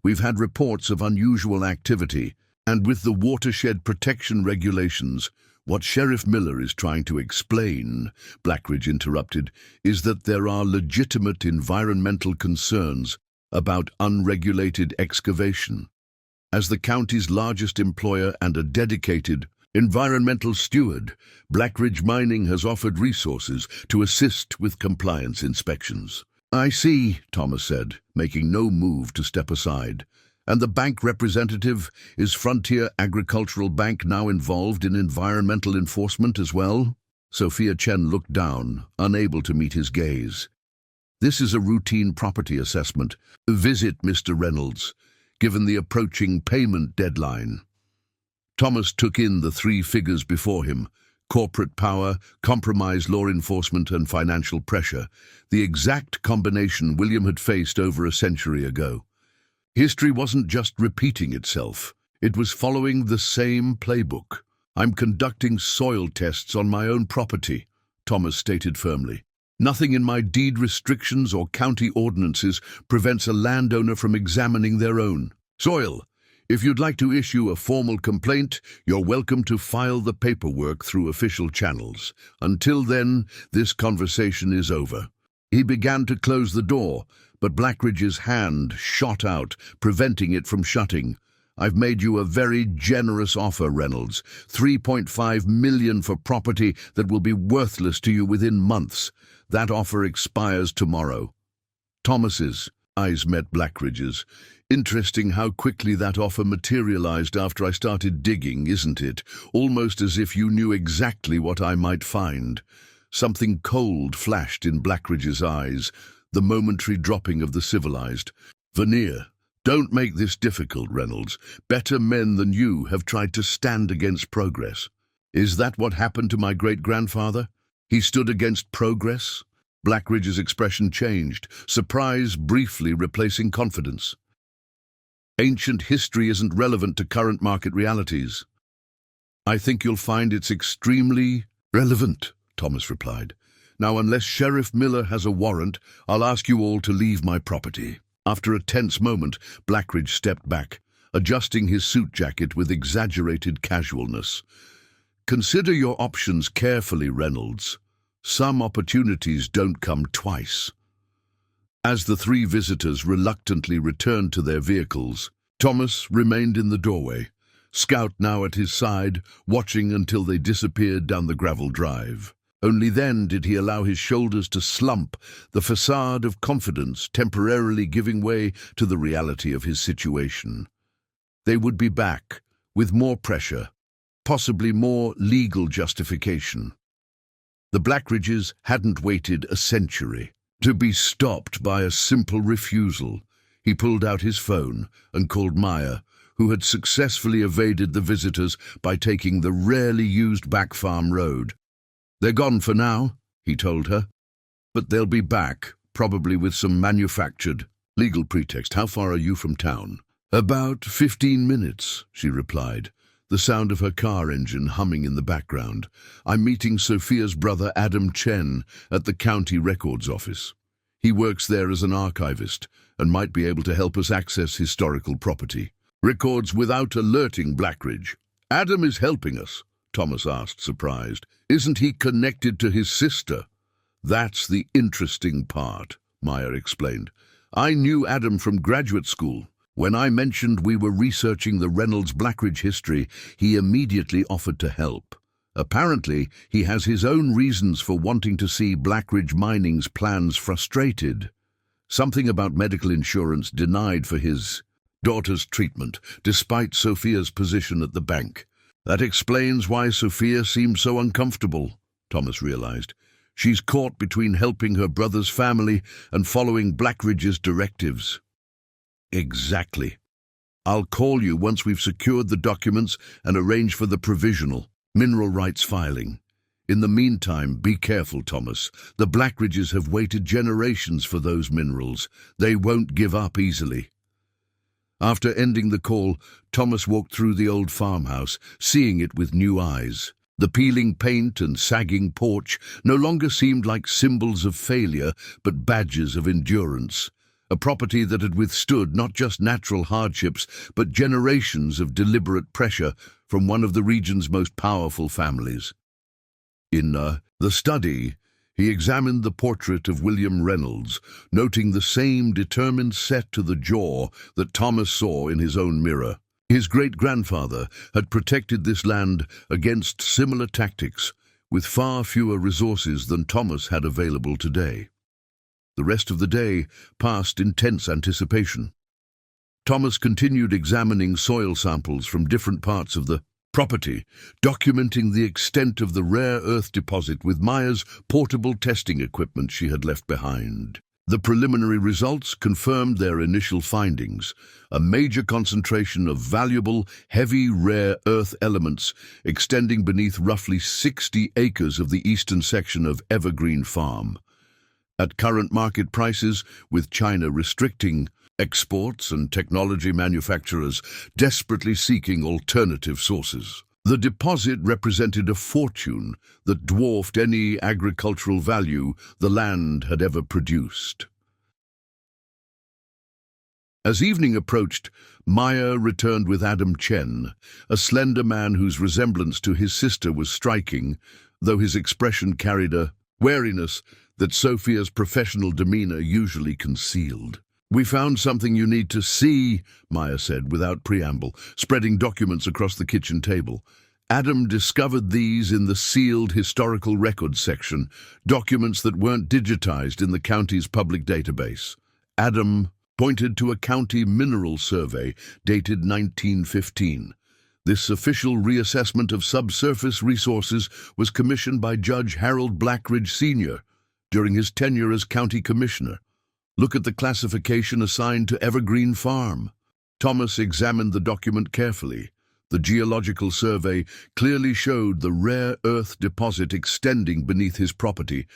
we've had reports of unusual activity, and with the watershed protection regulations, what Sheriff Miller is trying to explain, Blackridge interrupted, is that there are legitimate environmental concerns about unregulated excavation. As the county's largest employer and a dedicated Environmental steward, Blackridge Mining has offered resources to assist with compliance inspections. I see, Thomas said, making no move to step aside. And the bank representative, is Frontier Agricultural Bank now involved in environmental enforcement as well? Sophia Chen looked down, unable to meet his gaze. This is a routine property assessment. Visit Mr. Reynolds, given the approaching payment deadline. Thomas took in the three figures before him: corporate power, compromised law enforcement, and financial pressure, the exact combination William had faced over a century ago. History wasn't just repeating itself, it was following the same playbook. I'm conducting soil tests on my own property, Thomas stated firmly. Nothing in my deed restrictions or county ordinances prevents a landowner from examining their own soil. If you'd like to issue a formal complaint, you're welcome to file the paperwork through official channels. Until then, this conversation is over. He began to close the door, but Blackridge's hand shot out, preventing it from shutting. I've made you a very generous offer, Reynolds. $3.5 million for property that will be worthless to you within months. That offer expires tomorrow. Thomas's eyes met Blackridge's. Interesting how quickly that offer materialized after I started digging, isn't it? Almost as if you knew exactly what I might find. Something cold flashed in Blackridge's eyes, the momentary dropping of the civilized veneer. Don't make this difficult, Reynolds. Better men than you have tried to stand against progress. Is that what happened to my great-grandfather? He stood against progress? Blackridge's expression changed, surprise briefly replacing confidence. Ancient history isn't relevant to current market realities. I think you'll find it's extremely relevant, Thomas replied. Now, unless Sheriff Miller has a warrant, I'll ask you all to leave my property. After a tense moment, Blackridge stepped back, adjusting his suit jacket with exaggerated casualness. Consider your options carefully, Reynolds. Some opportunities don't come twice. As the three visitors reluctantly returned to their vehicles, Thomas remained in the doorway, Scout now at his side, watching until they disappeared down the gravel drive. Only then did he allow his shoulders to slump, the facade of confidence temporarily giving way to the reality of his situation. They would be back, with more pressure, possibly more legal justification. The Blackridges hadn't waited a century to be stopped by a simple refusal. He pulled out his phone and called Maya, who had successfully evaded the visitors by taking the rarely used back farm road. They're gone for now, he told her, but they'll be back, probably with some manufactured legal pretext. How far are you from town? About 15 minutes, she replied, the sound of her car engine humming in the background. I'm meeting Sophia's brother Adam Chen at the county records office. He works there as an archivist and might be able to help us access historical property records without alerting Blackridge. Adam is helping us, Thomas asked, surprised. Isn't he connected to his sister? That's the interesting part, Maya explained. I knew Adam from graduate school. When I mentioned we were researching the Reynolds Blackridge history, he immediately offered to help. Apparently, he has his own reasons for wanting to see Blackridge Mining's plans frustrated. Something about medical insurance denied for his daughter's treatment, despite Sophia's position at the bank. That explains why Sophia seems so uncomfortable, Thomas realized. She's caught between helping her brother's family and following Blackridge's directives. Exactly. I'll call you once we've secured the documents and arrange for the provisional mineral rights filing. In the meantime, be careful, Thomas. The Blackridges have waited generations for those minerals. They won't give up easily. After ending the call, Thomas walked through the old farmhouse, seeing it with new eyes. The peeling paint and sagging porch no longer seemed like symbols of failure, but badges of endurance. A property that had withstood not just natural hardships, but generations of deliberate pressure from one of the region's most powerful families. In the study, he examined the portrait of William Reynolds, noting the same determined set to the jaw that Thomas saw in his own mirror. His great-grandfather had protected this land against similar tactics with far fewer resources than Thomas had available today. The rest of the day passed in tense anticipation. Thomas continued examining soil samples from different parts of the property, documenting the extent of the rare earth deposit with Maya's portable testing equipment she had left behind. The preliminary results confirmed their initial findings, a major concentration of valuable, heavy, rare earth elements extending beneath roughly 60 acres of the eastern section of Evergreen Farm. At current market prices, with China restricting exports and technology manufacturers desperately seeking alternative sources, the deposit represented a fortune that dwarfed any agricultural value the land had ever produced. As evening approached, Maya returned with Adam Chen, a slender man whose resemblance to his sister was striking, though his expression carried a wariness that Sophia's professional demeanor usually concealed. "We found something you need to see," Maya said without preamble, spreading documents across the kitchen table. Adam discovered these in the sealed historical records section, documents that weren't digitized in the county's public database. Adam pointed to a county mineral survey dated 1915. This official reassessment of subsurface resources was commissioned by Judge Harold Blackridge Sr. during his tenure as county commissioner. "Look at the classification assigned to Evergreen Farm." Thomas examined the document carefully. The geological survey clearly showed the rare earth deposit extending beneath his property,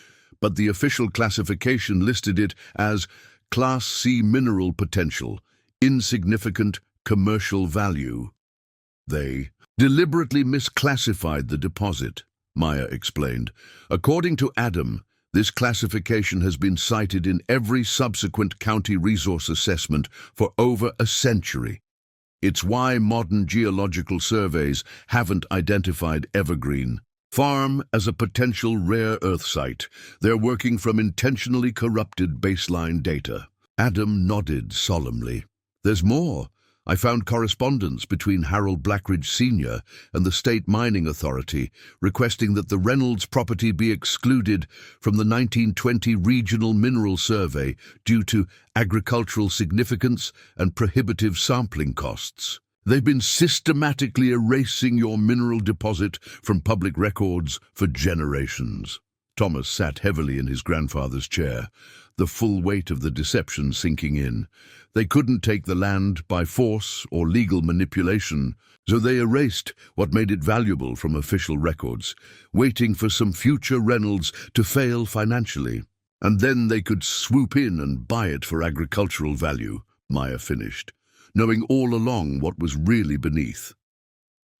but the official classification listed it as Class C mineral potential, insignificant commercial value. "They deliberately misclassified the deposit," Maya explained. "According to Adam, this classification has been cited in every subsequent county resource assessment for over a century. It's why modern geological surveys haven't identified Evergreen Farm as a potential rare earth site. They're working from intentionally corrupted baseline data." Adam nodded solemnly. "There's more. I found correspondence between Harold Blackridge Sr. and the State Mining Authority requesting that the Reynolds property be excluded from the 1920 Regional Mineral Survey due to agricultural significance and prohibitive sampling costs. They've been systematically erasing your mineral deposit from public records for generations." Thomas sat heavily in his grandfather's chair, the full weight of the deception sinking in. They couldn't take the land by force or legal manipulation, so they erased what made it valuable from official records, waiting for some future Reynolds to fail financially. "And then they could swoop in and buy it for agricultural value," Maya finished, knowing all along what was really beneath.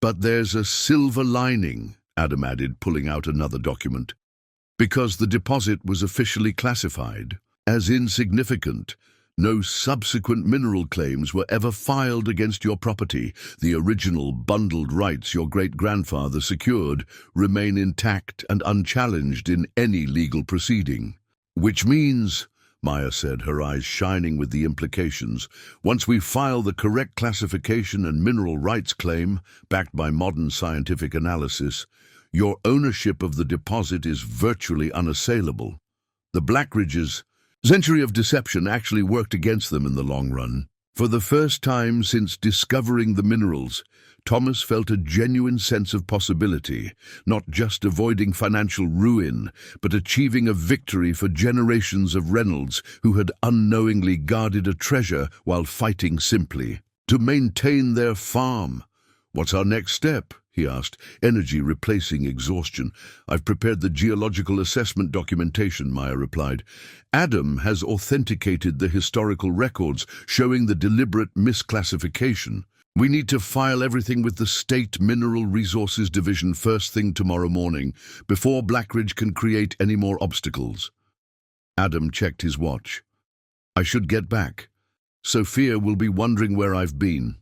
"But there's a silver lining," Adam added, pulling out another document. "Because the deposit was officially classified as insignificant, no subsequent mineral claims were ever filed against your property. The original bundled rights your great-grandfather secured remain intact and unchallenged in any legal proceeding." "Which means," Maya said, her eyes shining with the implications, "once we file the correct classification and mineral rights claim, backed by modern scientific analysis, your ownership of the deposit is virtually unassailable." The Blackridges' century of deception actually worked against them in the long run. For the first time since discovering the minerals, Thomas felt a genuine sense of possibility, not just avoiding financial ruin, but achieving a victory for generations of Reynolds who had unknowingly guarded a treasure while fighting simply to maintain their farm. "What's our next step?" he asked, energy replacing exhaustion. "I've prepared the geological assessment documentation," Maya replied. "Adam has authenticated the historical records showing the deliberate misclassification. We need to file everything with the State Mineral Resources Division first thing tomorrow morning, before Blackridge can create any more obstacles." Adam checked his watch. "I should get back. Sophia will be wondering where I've been."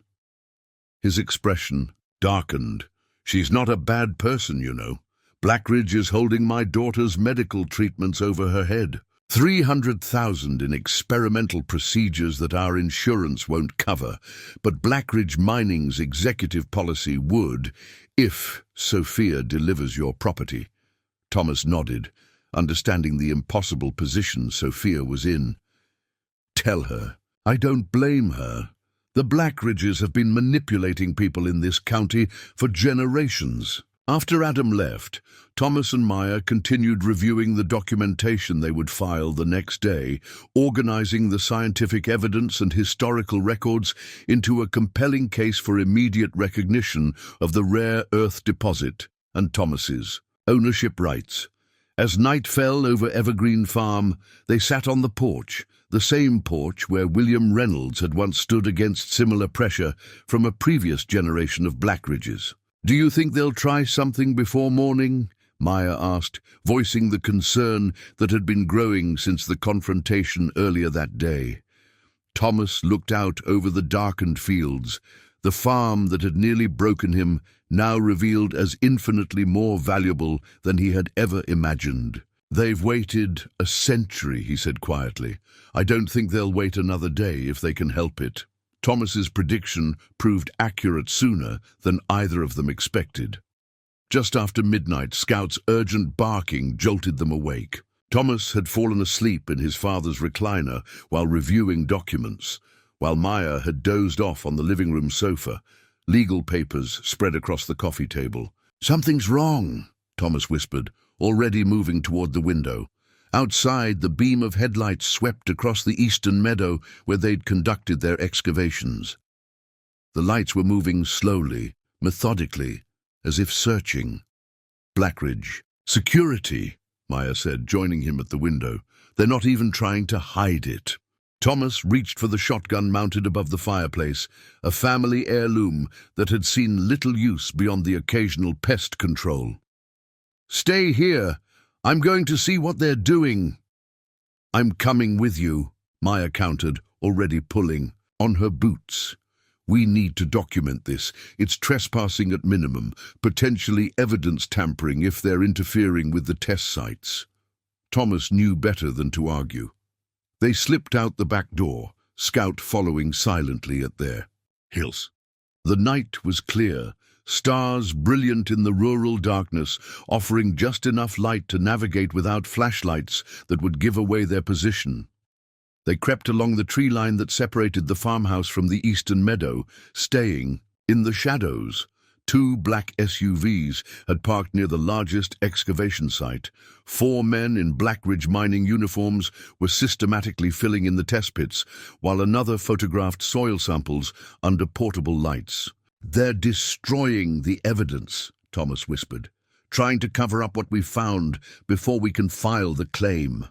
His expression darkened. "She's not a bad person, you know. Blackridge is holding my daughter's medical treatments over her head." $300,000 in experimental procedures that our insurance won't cover, but Blackridge Mining's executive policy would, if Sophia delivers your property. Thomas nodded, understanding the impossible position Sophia was in. Tell her. I don't blame her. The Blackridges have been manipulating people in this county for generations. After Adam left, Thomas and Maya continued reviewing the documentation they would file the next day, organizing the scientific evidence and historical records into a compelling case for immediate recognition of the rare earth deposit and Thomas's ownership rights. As night fell over Evergreen Farm, they sat on the porch, the same porch where William Reynolds had once stood against similar pressure from a previous generation of Blackridges. Do you think they'll try something before morning? Maya asked, voicing the concern that had been growing since the confrontation earlier that day. Thomas looked out over the darkened fields. The farm that had nearly broken him now revealed as infinitely more valuable than he had ever imagined. They've waited a century, he said quietly. I don't think they'll wait another day if they can help it. Thomas's prediction proved accurate sooner than either of them expected. Just after midnight, Scout's urgent barking jolted them awake. Thomas had fallen asleep in his father's recliner while reviewing documents, while Maya had dozed off on the living room sofa, legal papers spread across the coffee table. Something's wrong, Thomas whispered, already moving toward the window. Outside, the beam of headlights swept across the eastern meadow where they'd conducted their excavations. The lights were moving slowly, methodically, as if searching. Blackridge. Security, Maya said, joining him at the window. They're not even trying to hide it. Thomas reached for the shotgun mounted above the fireplace, a family heirloom that had seen little use beyond the occasional pest control. Stay here. I'm going to see what they're doing. I'm coming with you, Maya countered, already pulling on her boots. We need to document this. It's trespassing at minimum, potentially evidence tampering if they're interfering with the test sites. Thomas knew better than to argue. They slipped out the back door, Scout following silently at their heels. The night was clear, stars brilliant in the rural darkness, offering just enough light to navigate without flashlights that would give away their position. They crept along the tree line that separated the farmhouse from the eastern meadow, staying in the shadows. 2 black SUVs had parked near the largest excavation site. 4 men in Blackridge Mining uniforms were systematically filling in the test pits, while another photographed soil samples under portable lights. They're destroying the evidence, Thomas whispered, trying to cover up what we've found before we can file the claim.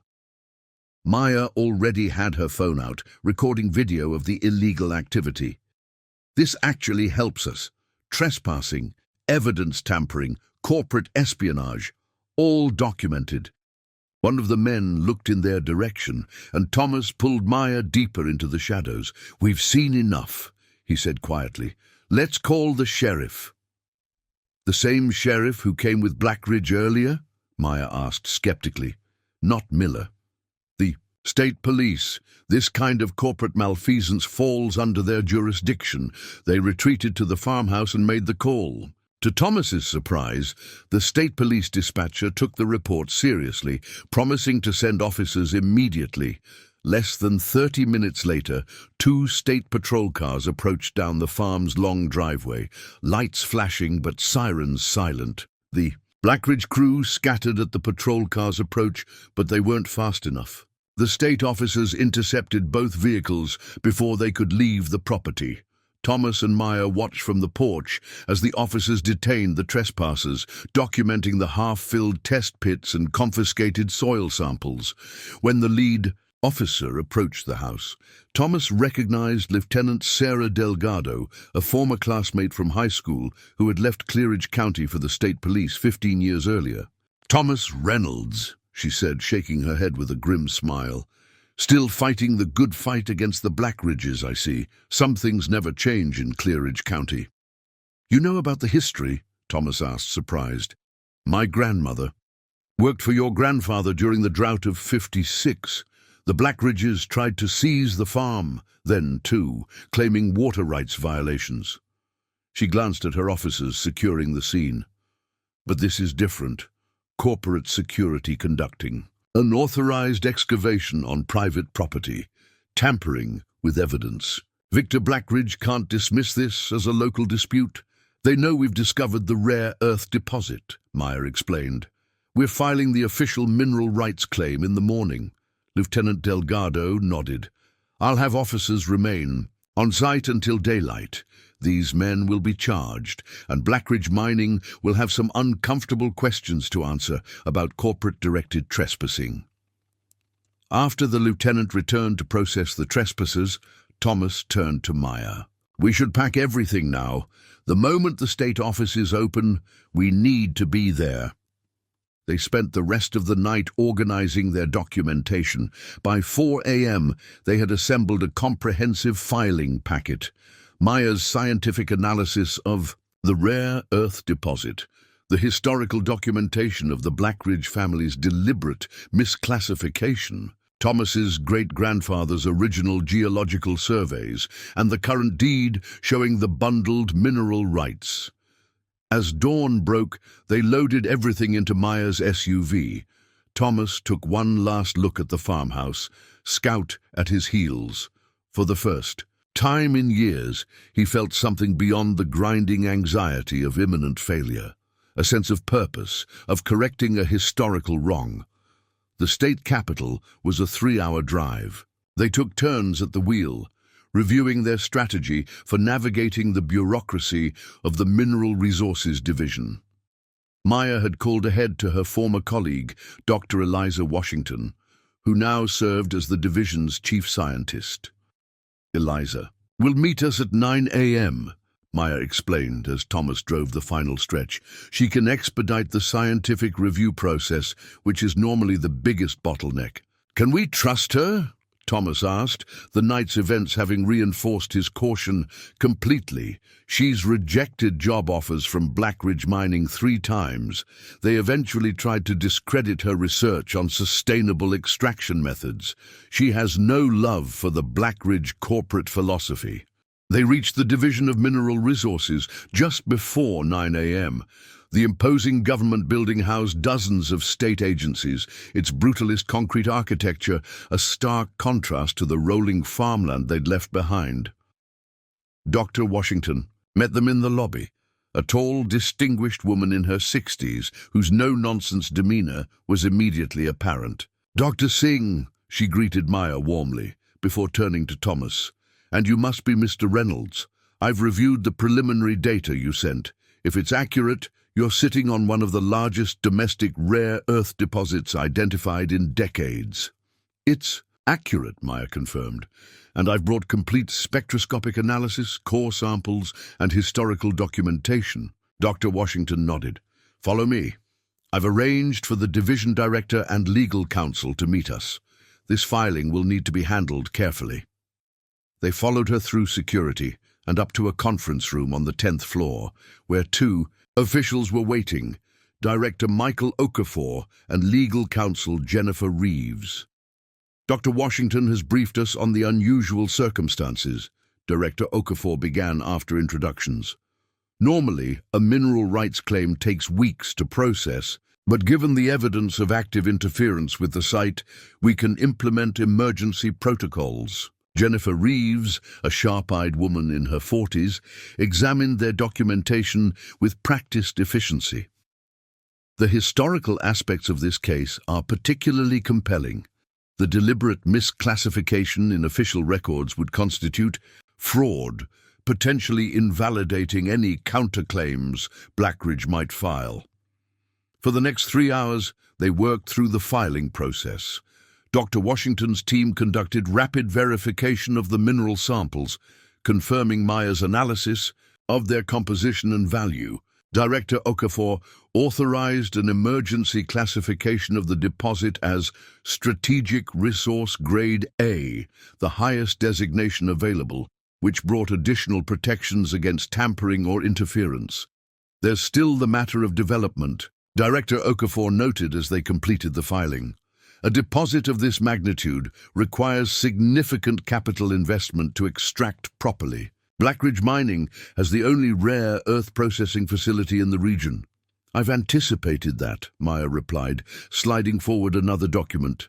Maya already had her phone out, recording video of the illegal activity. This actually helps us. Trespassing, evidence tampering, corporate espionage, all documented. One of the men looked in their direction, and Thomas pulled Maya deeper into the shadows. We've seen enough, he said quietly. Let's call the sheriff. The same sheriff who came with Blackridge earlier? Maya asked skeptically. Not Miller. The state police. This kind of corporate malfeasance falls under their jurisdiction. They retreated to the farmhouse and made the call. To Thomas's surprise, the state police dispatcher took the report seriously, promising to send officers immediately. Less than 30 minutes later, 2 state patrol cars approached down the farm's long driveway, lights flashing but sirens silent. The Blackridge crew scattered at the patrol car's approach, but they weren't fast enough. The state officers intercepted both vehicles before they could leave the property. Thomas and Maya watched from the porch as the officers detained the trespassers, documenting the half-filled test pits and confiscated soil samples. When the lead officer approached the house, Thomas recognized Lieutenant Sarah Delgado, a former classmate from high school who had left Clearridge County for the state police 15 years earlier. Thomas Reynolds, she said, shaking her head with a grim smile. Still fighting the good fight against the Blackridges, I see. Some things never change in Clearridge County. You know about the history? Thomas asked, surprised. My grandmother. Worked for your grandfather during the drought of '56. The Blackridges tried to seize the farm, then too, claiming water rights violations. She glanced at her officers securing the scene. But this is different. Corporate security conducting. Unauthorized excavation on private property. Tampering with evidence. Victor Blackridge can't dismiss this as a local dispute. They know we've discovered the rare earth deposit, Meyer explained. We're filing the official mineral rights claim in the morning. Lieutenant Delgado nodded. I'll have officers remain on site until daylight. These men will be charged, and Blackridge Mining will have some uncomfortable questions to answer about corporate-directed trespassing. After the lieutenant returned to process the trespassers, Thomas turned to Meyer. We should pack everything now. The moment the state offices open, we need to be there. They spent the rest of the night organizing their documentation. By 4 a.m., they had assembled a comprehensive filing packet. Meyer's scientific analysis of the rare earth deposit, the historical documentation of the Blackridge family's deliberate misclassification, Thomas's great-grandfather's original geological surveys, and the current deed showing the bundled mineral rights. As dawn broke, they loaded everything into Meyer's SUV. Thomas took one last look at the farmhouse, Scout at his heels. For the first time in years, he felt something beyond the grinding anxiety of imminent failure, a sense of purpose, of correcting a historical wrong. The state capital was a 3-hour drive. They took turns at the wheel, reviewing their strategy for navigating the bureaucracy of the Mineral Resources Division. Meyer had called ahead to her former colleague, Dr. Eliza Washington, who now served as the division's chief scientist. Eliza, "Will meet us at 9 a.m., Meyer explained as Thomas drove the final stretch. She can expedite the scientific review process, which is normally the biggest bottleneck. Can we trust her? Thomas asked, the night's events having reinforced his caution completely. She's rejected job offers from Blackridge Mining 3 times. They eventually tried to discredit her research on sustainable extraction methods. She has no love for the Blackridge corporate philosophy. They reached the Division of Mineral Resources just before 9 a.m. The imposing government building housed dozens of state agencies, its brutalist concrete architecture a stark contrast to the rolling farmland they'd left behind. Dr. Washington met them in the lobby, a tall, distinguished woman in her 60s whose no-nonsense demeanor was immediately apparent. Dr. Singh, she greeted Meyer warmly, before turning to Thomas. And you must be Mr. Reynolds. I've reviewed the preliminary data you sent. If it's accurate, you're sitting on one of the largest domestic rare earth deposits identified in decades. It's accurate, Meyer confirmed, and I've brought complete spectroscopic analysis, core samples, and historical documentation. Dr. Washington nodded. Follow me. I've arranged for the division director and legal counsel to meet us. This filing will need to be handled carefully. They followed her through security and up to a conference room on the 10th floor, where 2 officials were waiting, Director Michael Okafor and legal counsel Jennifer Reeves. Dr. Washington has briefed us on the unusual circumstances, Director Okafor began after introductions. Normally, a mineral rights claim takes weeks to process, but given the evidence of active interference with the site, we can implement emergency protocols. Jennifer Reeves, a sharp-eyed woman in her 40s, examined their documentation with practiced efficiency. The historical aspects of this case are particularly compelling. The deliberate misclassification in official records would constitute fraud, potentially invalidating any counterclaims Blackridge might file. For the next 3 hours, they worked through the filing process. Dr. Washington's team conducted rapid verification of the mineral samples, confirming Meyer's analysis of their composition and value. Director Okafor authorized an emergency classification of the deposit as Strategic Resource Grade A, the highest designation available, which brought additional protections against tampering or interference. There's still the matter of development. Director Okafor noted as they completed the filing. A deposit of this magnitude requires significant capital investment to extract properly. Blackridge Mining has the only rare earth processing facility in the region. I've anticipated that, Maya replied, sliding forward another document.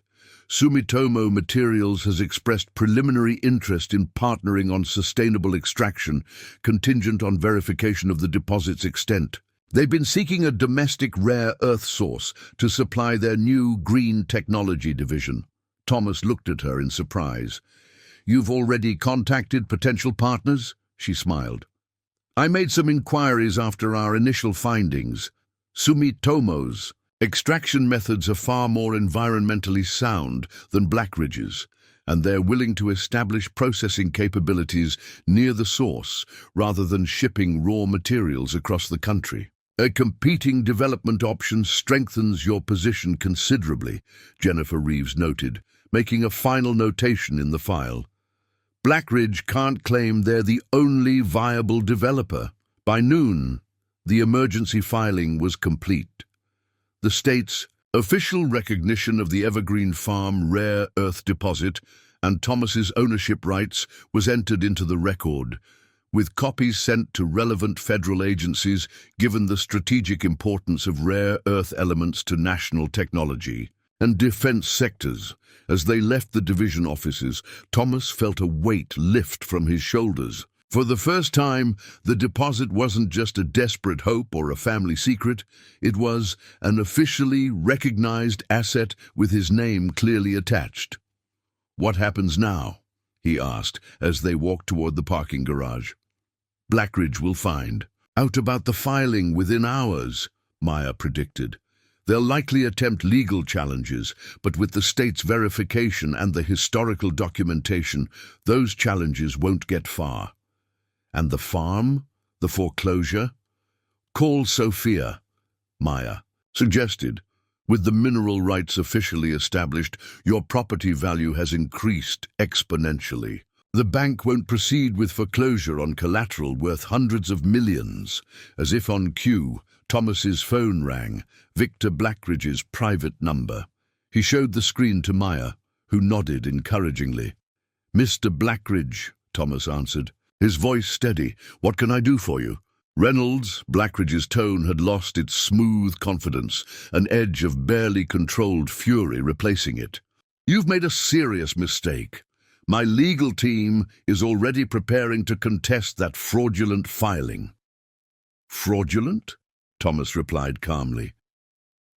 Sumitomo Materials has expressed preliminary interest in partnering on sustainable extraction, contingent on verification of the deposit's extent. They've been seeking a domestic rare earth source to supply their new green technology division. Thomas looked at her in surprise. You've already contacted potential partners? She smiled. I made some inquiries after our initial findings. Sumitomo's extraction methods are far more environmentally sound than Blackridge's, and they're willing to establish processing capabilities near the source rather than shipping raw materials across the country. A competing development option strengthens your position considerably, Jennifer Reeves noted, making a final notation in the file. Blackridge can't claim they're the only viable developer. By noon, the emergency filing was complete. The state's official recognition of the Evergreen Farm rare earth deposit and Thomas's ownership rights was entered into the record, with copies sent to relevant federal agencies given the strategic importance of rare earth elements to national technology and defense sectors. As they left the division offices, Thomas felt a weight lift from his shoulders. For the first time, the deposit wasn't just a desperate hope or a family secret. It was an officially recognized asset with his name clearly attached. What happens now? He asked as they walked toward the parking garage. Blackridge will find out about the filing within hours, Maya predicted. They'll likely attempt legal challenges, but with the state's verification and the historical documentation, those challenges won't get far. And the farm? The foreclosure? Call Sophia, Maya suggested. With the mineral rights officially established, your property value has increased exponentially. The bank won't proceed with foreclosure on collateral worth hundreds of millions. As if on cue, Thomas's phone rang, Victor Blackridge's private number. He showed the screen to Maya, who nodded encouragingly. Mr. Blackridge, Thomas answered, his voice steady. What can I do for you? Reynolds, Blackridge's tone had lost its smooth confidence, an edge of barely controlled fury replacing it. You've made a serious mistake. My legal team is already preparing to contest that fraudulent filing. Fraudulent? Thomas replied calmly.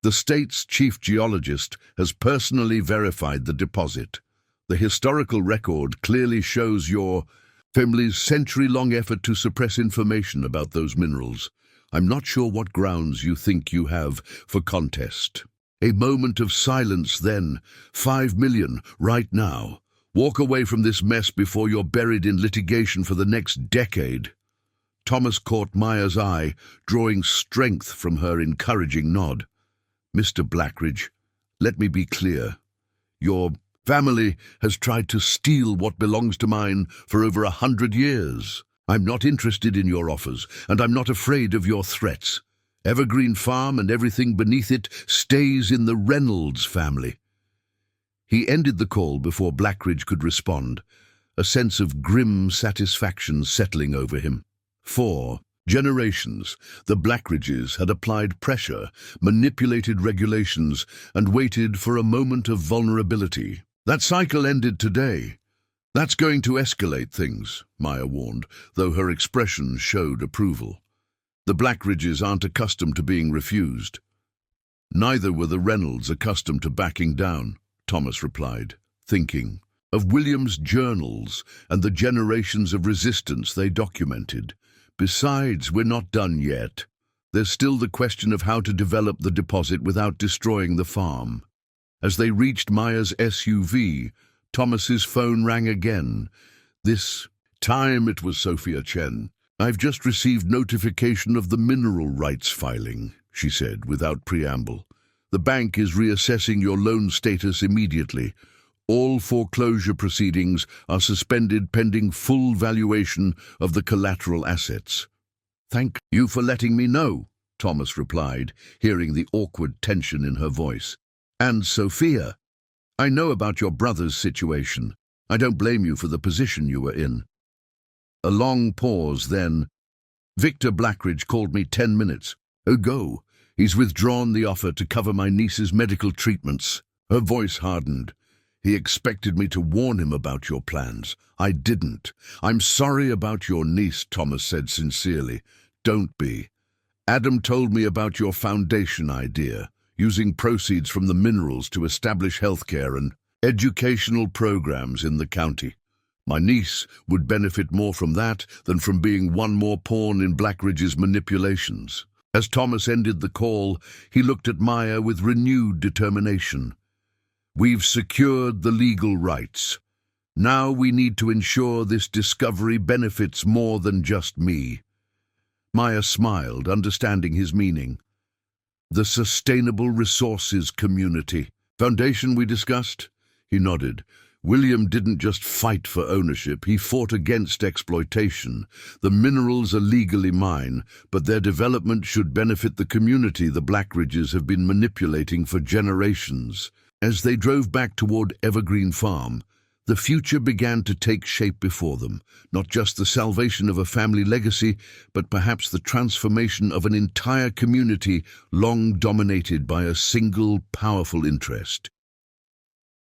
The state's chief geologist has personally verified the deposit. The historical record clearly shows your family's century-long effort to suppress information about those minerals. I'm not sure what grounds you think you have for contest. A moment of silence then. 5 million, right now. Walk away from this mess before you're buried in litigation for the next decade. Thomas caught Maya's eye, drawing strength from her encouraging nod. Mr. Blackridge, let me be clear. Your family has tried to steal what belongs to mine for over 100 years. I'm not interested in your offers, and I'm not afraid of your threats. Evergreen Farm and everything beneath it stays in the Reynolds family. He ended the call before Blackridge could respond, a sense of grim satisfaction settling over him. For generations, the Blackridges had applied pressure, manipulated regulations, and waited for a moment of vulnerability. That cycle ended today. That's going to escalate things, Maya warned, though her expression showed approval. The Blackridges aren't accustomed to being refused. Neither were the Reynolds accustomed to backing down, Thomas replied, thinking of William's journals and the generations of resistance they documented. Besides, we're not done yet. There's still the question of how to develop the deposit without destroying the farm. As they reached Maya's SUV, Thomas's phone rang again. This time it was Sophia Chen. I've just received notification of the mineral rights filing, she said without preamble. The bank is reassessing your loan status immediately. All foreclosure proceedings are suspended pending full valuation of the collateral assets. Thank you for letting me know, Thomas replied, hearing the awkward tension in her voice. "And Sophia. I know about your brother's situation. I don't blame you for the position you were in." A long pause, then, "Victor Blackridge called me 10 minutes ago. He's withdrawn the offer to cover my niece's medical treatments." Her voice hardened. "He expected me to warn him about your plans. I didn't. I'm sorry about your niece," Thomas said sincerely. "Don't be. Adam told me about your foundation idea, using proceeds from the minerals to establish healthcare and educational programs in the county. My niece would benefit more from that than from being one more pawn in Blackridge's manipulations." As Thomas ended the call, he looked at Maya with renewed determination. "We've secured the legal rights. Now we need to ensure this discovery benefits more than just me." Maya smiled, understanding his meaning. "The Sustainable Resources Community Foundation we discussed?" He nodded. "William didn't just fight for ownership, he fought against exploitation. The minerals are legally mine, but their development should benefit the community the Blackridges have been manipulating for generations." As they drove back toward Evergreen Farm, the future began to take shape before them, not just the salvation of a family legacy, but perhaps the transformation of an entire community long dominated by a single powerful interest.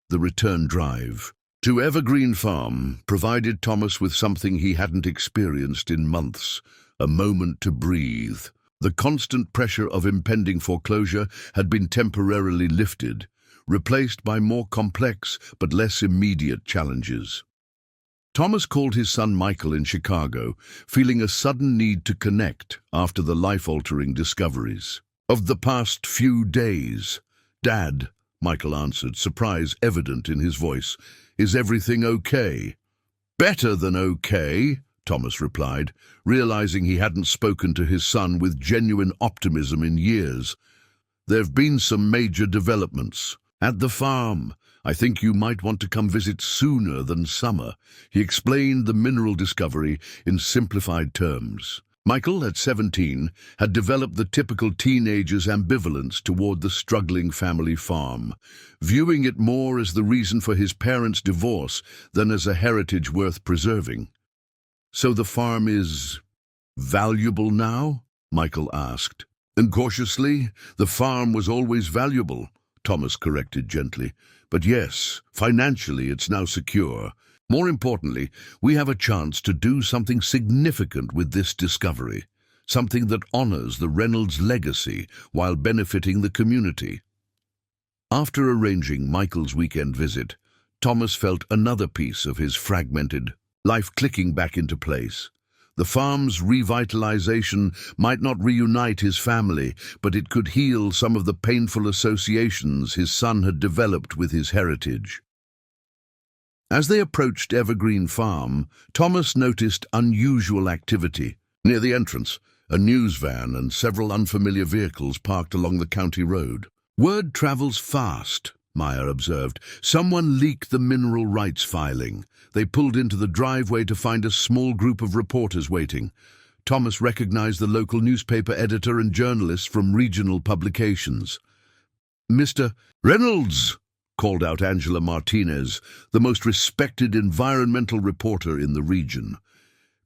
The return drive to Evergreen Farm provided Thomas with something he hadn't experienced in months: a moment to breathe. The constant pressure of impending foreclosure had been temporarily lifted, replaced by more complex but less immediate challenges. Thomas called his son Michael in Chicago, feeling a sudden need to connect after the life-altering discoveries of the past few days. "Dad," Michael answered, surprise evident in his voice, "is everything okay?" "Better than okay," Thomas replied, realizing he hadn't spoken to his son with genuine optimism in years. "There've been some major developments at the farm. I think you might want to come visit sooner than summer." He explained the mineral discovery in simplified terms. Michael, at 17, had developed the typical teenager's ambivalence toward the struggling family farm, viewing it more as the reason for his parents' divorce than as a heritage worth preserving. "So the farm is valuable now?" Michael asked. "And cautiously, the farm was always valuable," Thomas corrected gently. "But yes, financially it's now secure. More importantly, we have a chance to do something significant with this discovery, something that honors the Reynolds legacy while benefiting the community." After arranging Michael's weekend visit, Thomas felt another piece of his fragmented life clicking back into place. The farm's revitalization might not reunite his family, but it could heal some of the painful associations his son had developed with his heritage. As they approached Evergreen Farm, Thomas noticed unusual activity. Near the entrance, a news van and several unfamiliar vehicles parked along the county road. "Word travels fast," Maya observed. "Someone leaked the mineral rights filing." They pulled into the driveway to find a small group of reporters waiting. Thomas recognized the local newspaper editor and journalists from regional publications. "Mr. Reynolds," called out Angela Martinez, the most respected environmental reporter in the region.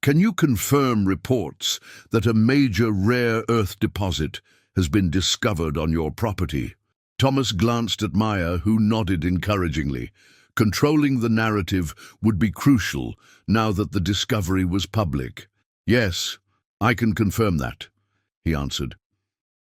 "Can you confirm reports that a major rare earth deposit has been discovered on your property?" Thomas glanced at Maya, who nodded encouragingly. Controlling the narrative would be crucial now that the discovery was public. "Yes, I can confirm that," he answered.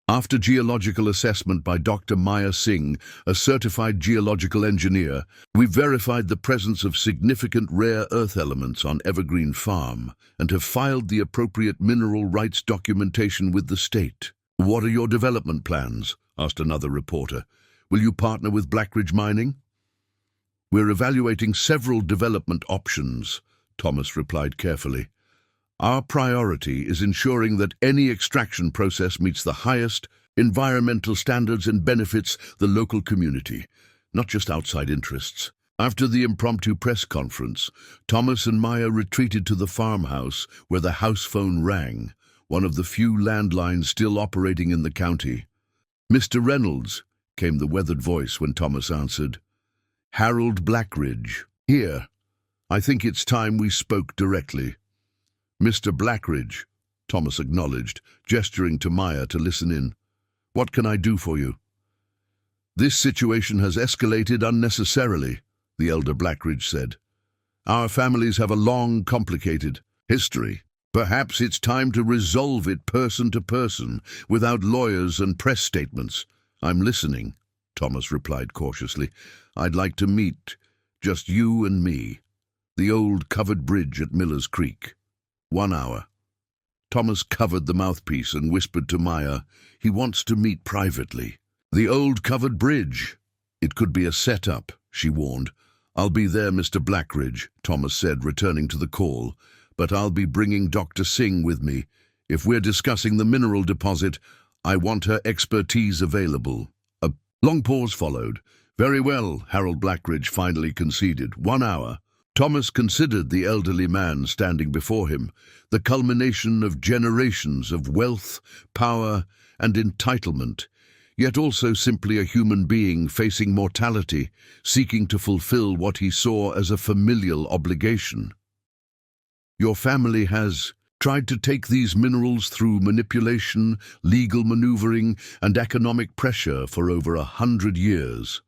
"After geological assessment by Dr. Maya Singh, a certified geological engineer, we verified the presence of significant rare earth elements on Evergreen Farm and have filed the appropriate mineral rights documentation with the state." "What are your development plans?" asked another reporter. "Will you partner with Blackridge Mining?" "We're evaluating several development options," Thomas replied carefully. "Our priority is ensuring that any extraction process meets the highest environmental standards and benefits the local community, not just outside interests." After the impromptu press conference, Thomas and Maya retreated to the farmhouse where the house phone rang. one of the few landlines still operating in the county. "Mr. Reynolds," came the weathered voice when Thomas answered. "Harold Blackridge. Here. I think it's time we spoke directly." "Mr. Blackridge," Thomas acknowledged, gesturing to Maya to listen in. "What can I do for you?" "This situation has escalated unnecessarily," the elder Blackridge said. "Our families have a long, complicated history. Perhaps it's time to resolve it person to person, without lawyers and press statements." "I'm listening," Thomas replied cautiously. "I'd like to meet, just you and me. The old covered bridge at Miller's Creek. 1 hour." Thomas covered the mouthpiece and whispered to Maya, "He wants to meet privately." "The old covered bridge. It could be a setup," she warned. "I'll be there, Mr. Blackridge," Thomas said, returning to the call. "But I'll be bringing Dr. Singh with me. If we're discussing the mineral deposit, I want her expertise available." A long pause followed. "Very well," Harold Blackridge finally conceded. 1 hour. Thomas considered the elderly man standing before him, the culmination of generations of wealth, power, and entitlement, yet also simply a human being facing mortality, seeking to fulfill what he saw as a familial obligation. "Your family has tried to take these minerals through manipulation, legal maneuvering, and economic pressure for over 100 years,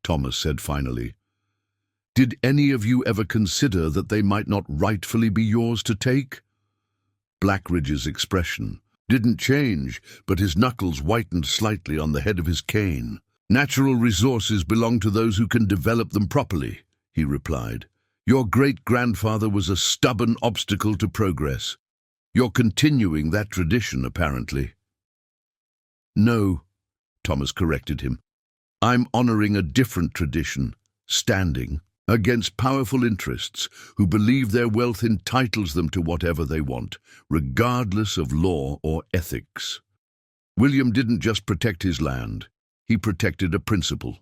Thomas said finally. "Did any of you ever consider that they might not rightfully be yours to take?" Blackridge's expression didn't change, but his knuckles whitened slightly on the head of his cane. "Natural resources belong to those who can develop them properly," he replied. "Your great-grandfather was a stubborn obstacle to progress. You're continuing that tradition, apparently." "No," Thomas corrected him. "I'm honoring a different tradition, standing against powerful interests who believe their wealth entitles them to whatever they want, regardless of law or ethics. William didn't just protect his land, he protected a principle.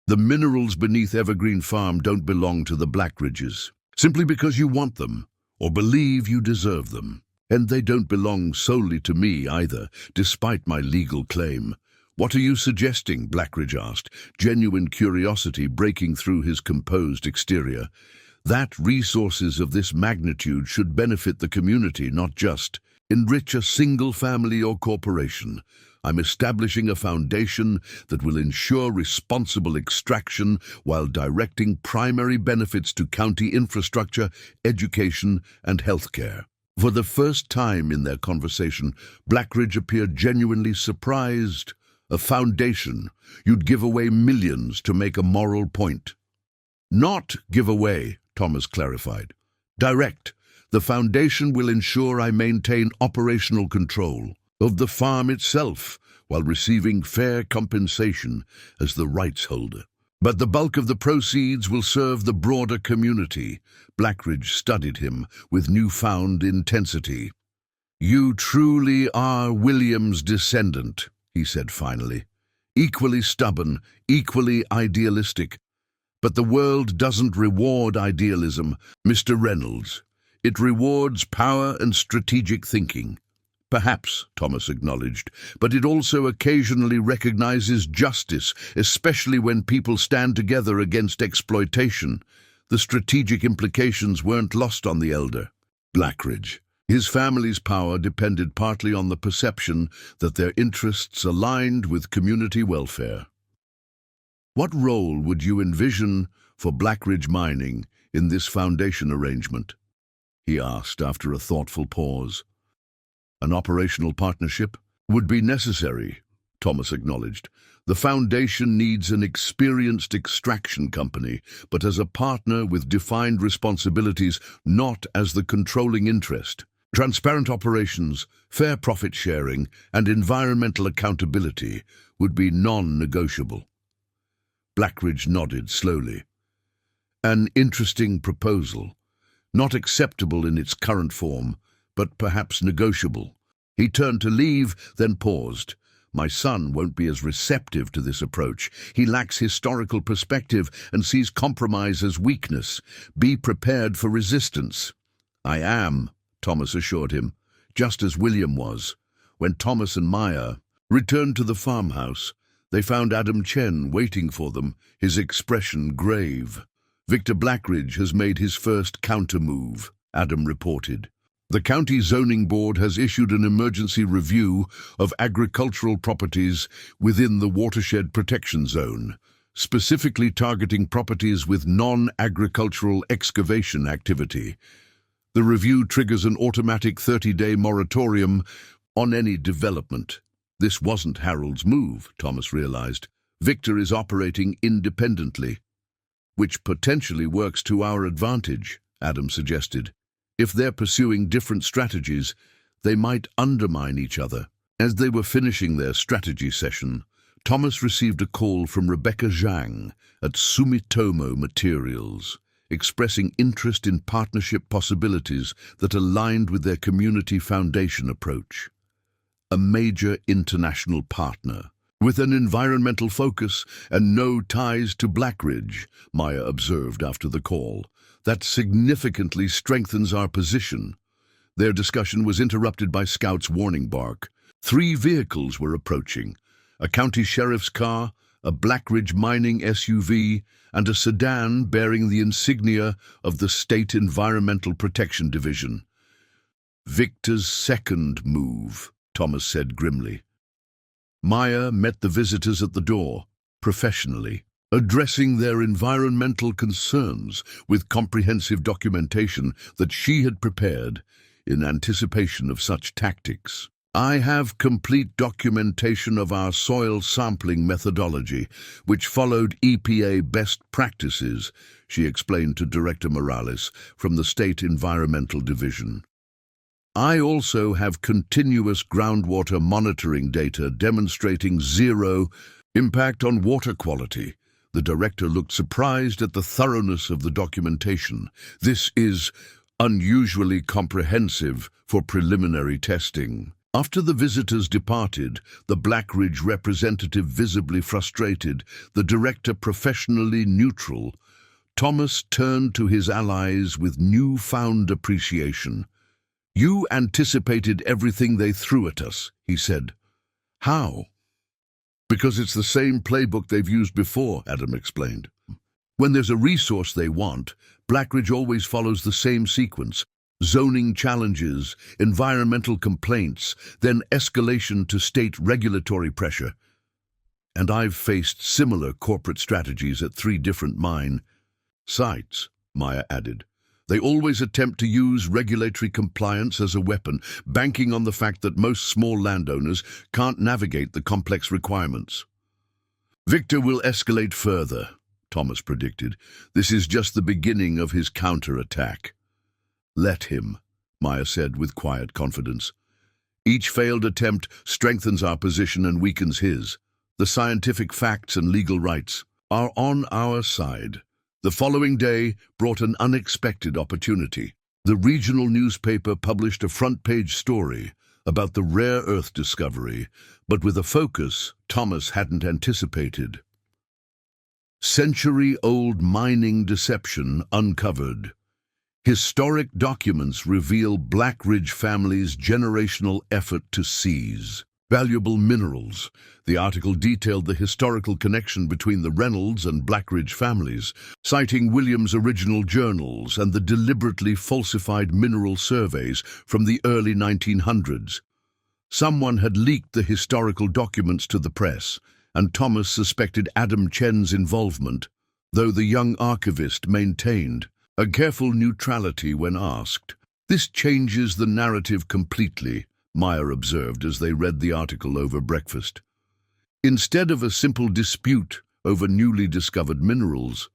The minerals beneath Evergreen Farm don't belong to the Blackridges, simply because you want them, or believe you deserve them. And they don't belong solely to me either, despite my legal claim." "What are you suggesting?" Blackridge asked, genuine curiosity breaking through his composed exterior. "That resources of this magnitude should benefit the community, not just enrich a single family or corporation. I'm establishing a foundation that will ensure responsible extraction while directing primary benefits to county infrastructure, education, and healthcare." For the first time in their conversation, Blackridge appeared genuinely surprised. "A foundation. You'd give away millions to make a moral point." "Not give away," Thomas clarified. "Direct. The foundation will ensure I maintain operational control of the farm itself while receiving fair compensation as the rights holder. But the bulk of the proceeds will serve the broader community." Blackridge studied him with newfound intensity. "You truly are William's descendant," he said finally. "Equally stubborn, equally idealistic. But the world doesn't reward idealism, Mr. Reynolds. It rewards power and strategic thinking." "Perhaps," Thomas acknowledged, "but it also occasionally recognizes justice, especially when people stand together against exploitation." The strategic implications weren't lost on the elder Blackridge. His family's power depended partly on the perception that their interests aligned with community welfare. "What role would you envision for Blackridge Mining in this foundation arrangement?" he asked after a thoughtful pause. "An operational partnership would be necessary," Thomas acknowledged. "The foundation needs an experienced extraction company, but as a partner with defined responsibilities, not as the controlling interest. Transparent operations, fair profit sharing, and environmental accountability would be non-negotiable." Blackridge nodded slowly. "An interesting proposal. Not acceptable in its current form, but perhaps negotiable." He turned to leave, then paused. "My son won't be as receptive to this approach. He lacks historical perspective and sees compromise as weakness. Be prepared for resistance." "I am," Thomas assured him. just as William was. When Thomas and Maya returned to the farmhouse, they found Adam Chen waiting for them, his expression grave. "Victor Blackridge has made his first counter-move," Adam reported. "The county zoning board has issued an emergency review of agricultural properties within the watershed protection zone, specifically targeting properties with non-agricultural excavation activity. The review triggers an automatic 30-day moratorium on any development." This wasn't Harold's move, Thomas realized. Victor is operating independently, which potentially works to our advantage, Adam suggested. If they're pursuing different strategies, they might undermine each other. As they were finishing their strategy session, Thomas received a call from Rebecca Zhang at Sumitomo Materials, expressing interest in partnership possibilities that aligned with their community foundation approach. A major international partner, with an environmental focus and no ties to Blackridge, Maya observed after the call. That significantly strengthens our position. Their discussion was interrupted by Scout's warning bark. 3 vehicles were approaching: a county sheriff's car, a Blackridge mining SUV, and a sedan bearing the insignia of the State Environmental Protection Division. "Victor's second move," Thomas said grimly. Maya met the visitors at the door, professionally, addressing their environmental concerns with comprehensive documentation that she had prepared in anticipation of such tactics. "I have complete documentation of our soil sampling methodology, which followed EPA best practices," she explained to Director Morales from the State Environmental Division. "I also have continuous groundwater monitoring data demonstrating zero impact on water quality." The director looked surprised at the thoroughness of the documentation. "This is unusually comprehensive for preliminary testing." After the visitors departed, the Blackridge representative visibly frustrated, the director professionally neutral, Thomas turned to his allies with newfound appreciation. "You anticipated everything they threw at us," he said. "How?" "Because it's the same playbook they've used before," Adam explained. "When there's a resource they want, Blackridge always follows the same sequence: zoning challenges, environmental complaints, then escalation to state regulatory pressure. And I've faced similar corporate strategies at 3 different mine sites," Maya added. "They always attempt to use regulatory compliance as a weapon, banking on the fact that most small landowners can't navigate the complex requirements." "Victor will escalate further," Thomas predicted. "This is just the beginning of his counterattack." "Let him," Maya said with quiet confidence. "Each failed attempt strengthens our position and weakens his. The scientific facts and legal rights are on our side." The following day brought an unexpected opportunity. The regional newspaper published a front-page story about the rare earth discovery, but with a focus Thomas hadn't anticipated. "Century-old mining deception uncovered. Historic documents reveal Blackridge family's generational effort to seize valuable minerals." The article detailed the historical connection between the Reynolds and Blackridge families, citing William's original journals and the deliberately falsified mineral surveys from the early 1900s. Someone had leaked the historical documents to the press, and Thomas suspected Adam Chen's involvement, though the young archivist maintained a careful neutrality when asked. "This changes the narrative completely," Maya observed as they read the article over breakfast. "Instead of a simple dispute over newly discovered minerals,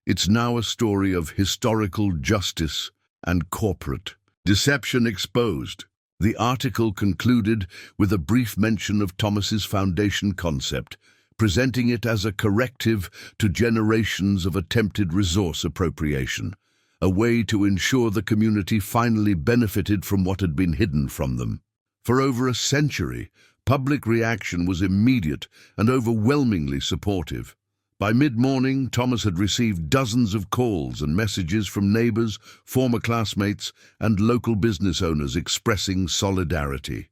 it's now a story of historical justice and corporate deception exposed." The article concluded with a brief mention of Thomas's foundation concept, presenting it as a corrective to generations of attempted resource appropriation, a way to ensure the community finally benefited from what had been hidden from them. For over a century, public reaction was immediate and overwhelmingly supportive. By mid-morning, Thomas had received dozens of calls and messages from neighbors, former classmates, and local business owners expressing solidarity.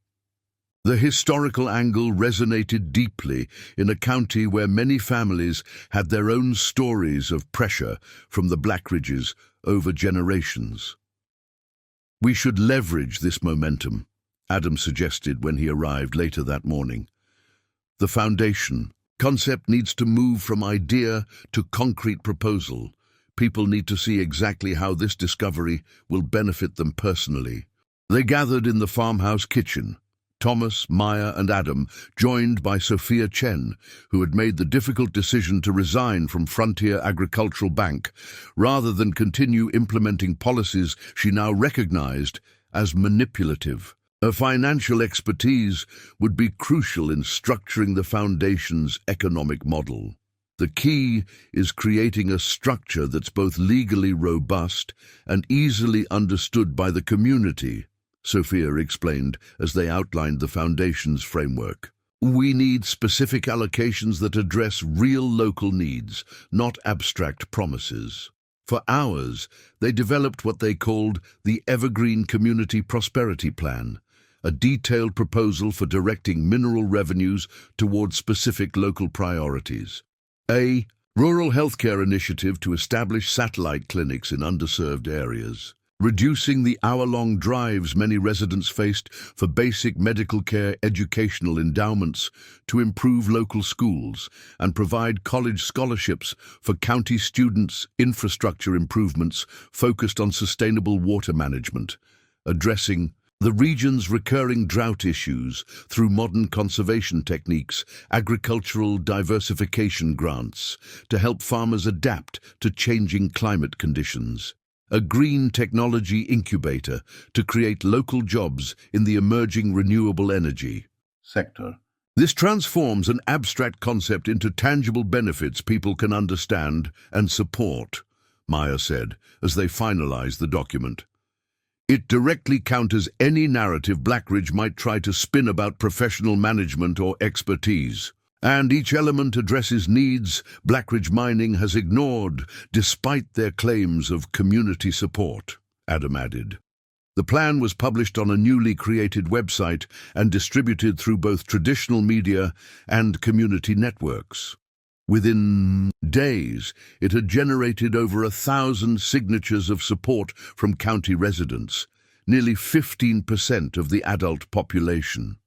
The historical angle resonated deeply in a county where many families had their own stories of pressure from the Blackridges over generations. "We should leverage this momentum," Adam suggested when he arrived later that morning. "The foundation concept needs to move from idea to concrete proposal. People need to see exactly how this discovery will benefit them personally." They gathered in the farmhouse kitchen. Thomas, Maya, and Adam, joined by Sophia Chen, who had made the difficult decision to resign from Frontier Agricultural Bank, rather than continue implementing policies she now recognized as manipulative. Her financial expertise would be crucial in structuring the foundation's economic model. "The key is creating a structure that's both legally robust and easily understood by the community," Sophia explained as they outlined the foundation's framework. "We need specific allocations that address real local needs, not abstract promises." For hours, they developed what they called the Evergreen Community Prosperity Plan, a detailed proposal for directing mineral revenues towards specific local priorities. A rural healthcare initiative to establish satellite clinics in underserved areas. Reducing the hour-long drives many residents faced for basic medical care educational endowments to improve local schools and provide college scholarships for county students, infrastructure improvements focused on sustainable water management, addressing the region's recurring drought issues through modern conservation techniques, agricultural diversification grants to help farmers adapt to changing climate conditions. A green technology incubator to create local jobs in the emerging renewable energy sector. This transforms an abstract concept into tangible benefits people can understand and support, Maya said, as they finalized the document. It directly counters any narrative Blackridge might try to spin about professional management or expertise. And each element addresses needs Blackridge Mining has ignored despite their claims of community support, Adam added. The plan was published on a newly created website and distributed through both traditional media and community networks. Within days, it had generated over 1,000 signatures of support from county residents, nearly 15% of the adult population.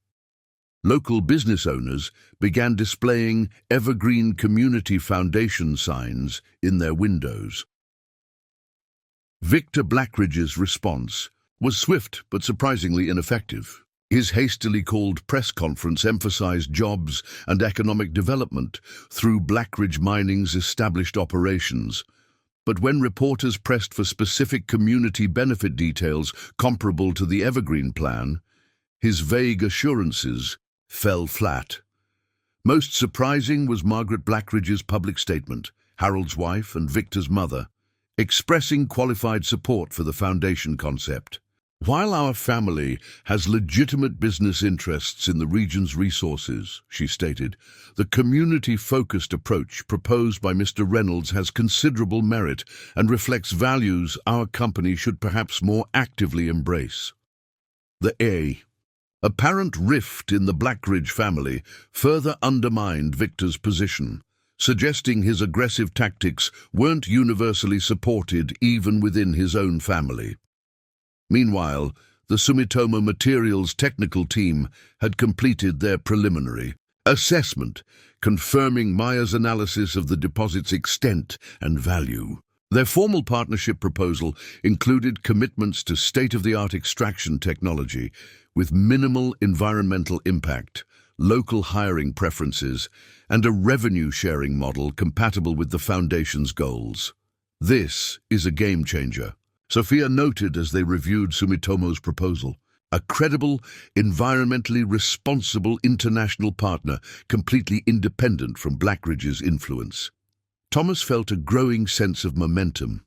Local business owners began displaying Evergreen Community Foundation signs in their windows. Victor Blackridge's response was swift but surprisingly ineffective. His hastily called press conference emphasized jobs and economic development through Blackridge Mining's established operations. But when reporters pressed for specific community benefit details comparable to the Evergreen Plan, his vague assurances fell flat. Most surprising was Margaret Blackridge's public statement, Harold's wife and Victor's mother, expressing qualified support for the foundation concept. "While our family has legitimate business interests in the region's resources," she stated, "the community-focused approach proposed by Mr. Reynolds has considerable merit and reflects values our company should perhaps more actively embrace." The apparent rift in the Blackridge family further undermined Victor's position, suggesting his aggressive tactics weren't universally supported even within his own family. Meanwhile, the Sumitomo Materials technical team had completed their preliminary assessment, confirming Maya's analysis of the deposit's extent and value. Their formal partnership proposal included commitments to state-of-the-art extraction technology with minimal environmental impact, local hiring preferences, and a revenue-sharing model compatible with the Foundation's goals. "This is a game-changer," Sophia noted as they reviewed Sumitomo's proposal. "A credible, environmentally responsible international partner completely independent from Blackridge's influence." Thomas felt a growing sense of momentum.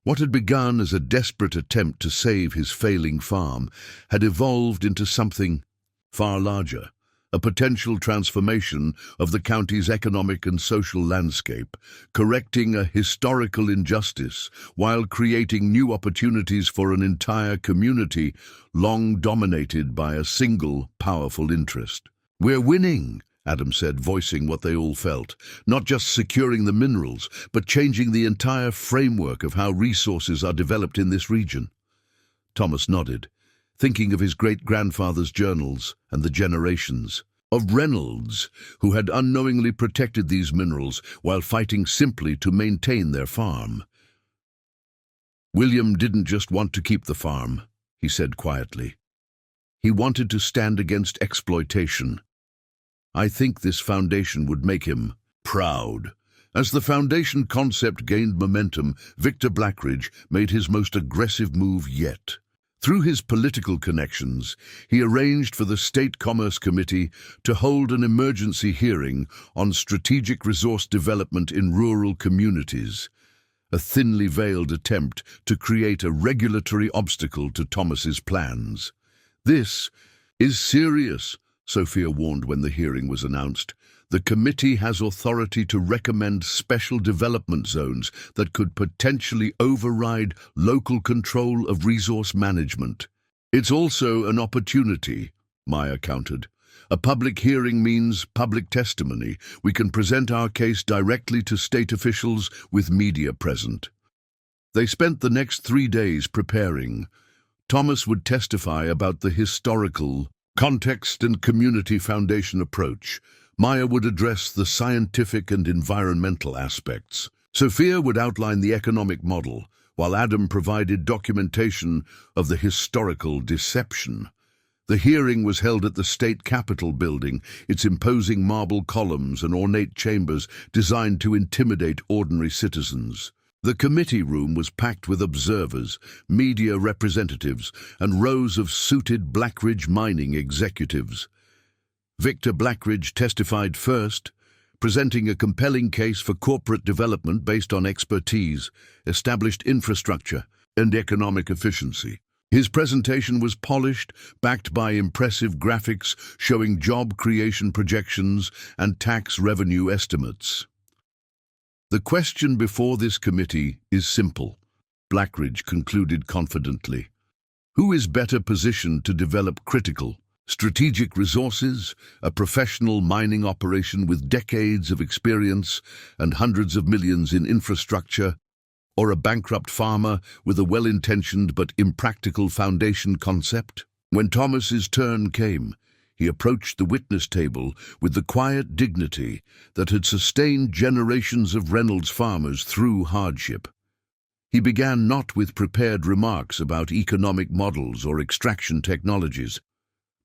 What had begun as a desperate attempt to save his failing farm had evolved into something far larger, a potential transformation of the county's economic and social landscape, correcting a historical injustice while creating new opportunities for an entire community long dominated by a single powerful interest. "We're winning," Adam said, voicing what they all felt, "not just securing the minerals, but changing the entire framework of how resources are developed in this region." Thomas nodded, thinking of his great-grandfather's journals and the generations of Reynolds who had unknowingly protected these minerals while fighting simply to maintain their farm. "William didn't just want to keep the farm," he said quietly. "He wanted to stand against exploitation. I think this foundation would make him proud." As the foundation concept gained momentum, Victor Blackridge made his most aggressive move yet. Through his political connections, he arranged for the State Commerce Committee to hold an emergency hearing on strategic resource development in rural communities, a thinly veiled attempt to create a regulatory obstacle to Thomas's plans. "This is serious," Sophia warned when the hearing was announced. "The committee has authority to recommend special development zones that could potentially override local control of resource management." "It's also an opportunity," Maya countered. "A public hearing means public testimony. We can present our case directly to state officials with media present." They spent the next 3 days preparing. Thomas would testify about the historical context and community foundation approach. Maya would address the scientific and environmental aspects. Sophia would outline the economic model, while Adam provided documentation of the historical deception. The hearing was held at the State Capitol building, its imposing marble columns and ornate chambers designed to intimidate ordinary citizens. The committee room was packed with observers, media representatives, and rows of suited Blackridge mining executives. Victor Blackridge testified first, presenting a compelling case for corporate development based on expertise, established infrastructure, and economic efficiency. His presentation was polished, backed by impressive graphics showing job creation projections and tax revenue estimates. "The question before this committee is simple," Blackridge concluded confidently. "Who is better positioned to develop critical, strategic resources, a professional mining operation with decades of experience and hundreds of millions in infrastructure, or a bankrupt farmer with a well-intentioned but impractical foundation concept?" When Thomas's turn came, he approached the witness table with the quiet dignity that had sustained generations of Reynolds farmers through hardship. He began not with prepared remarks about economic models or extraction technologies,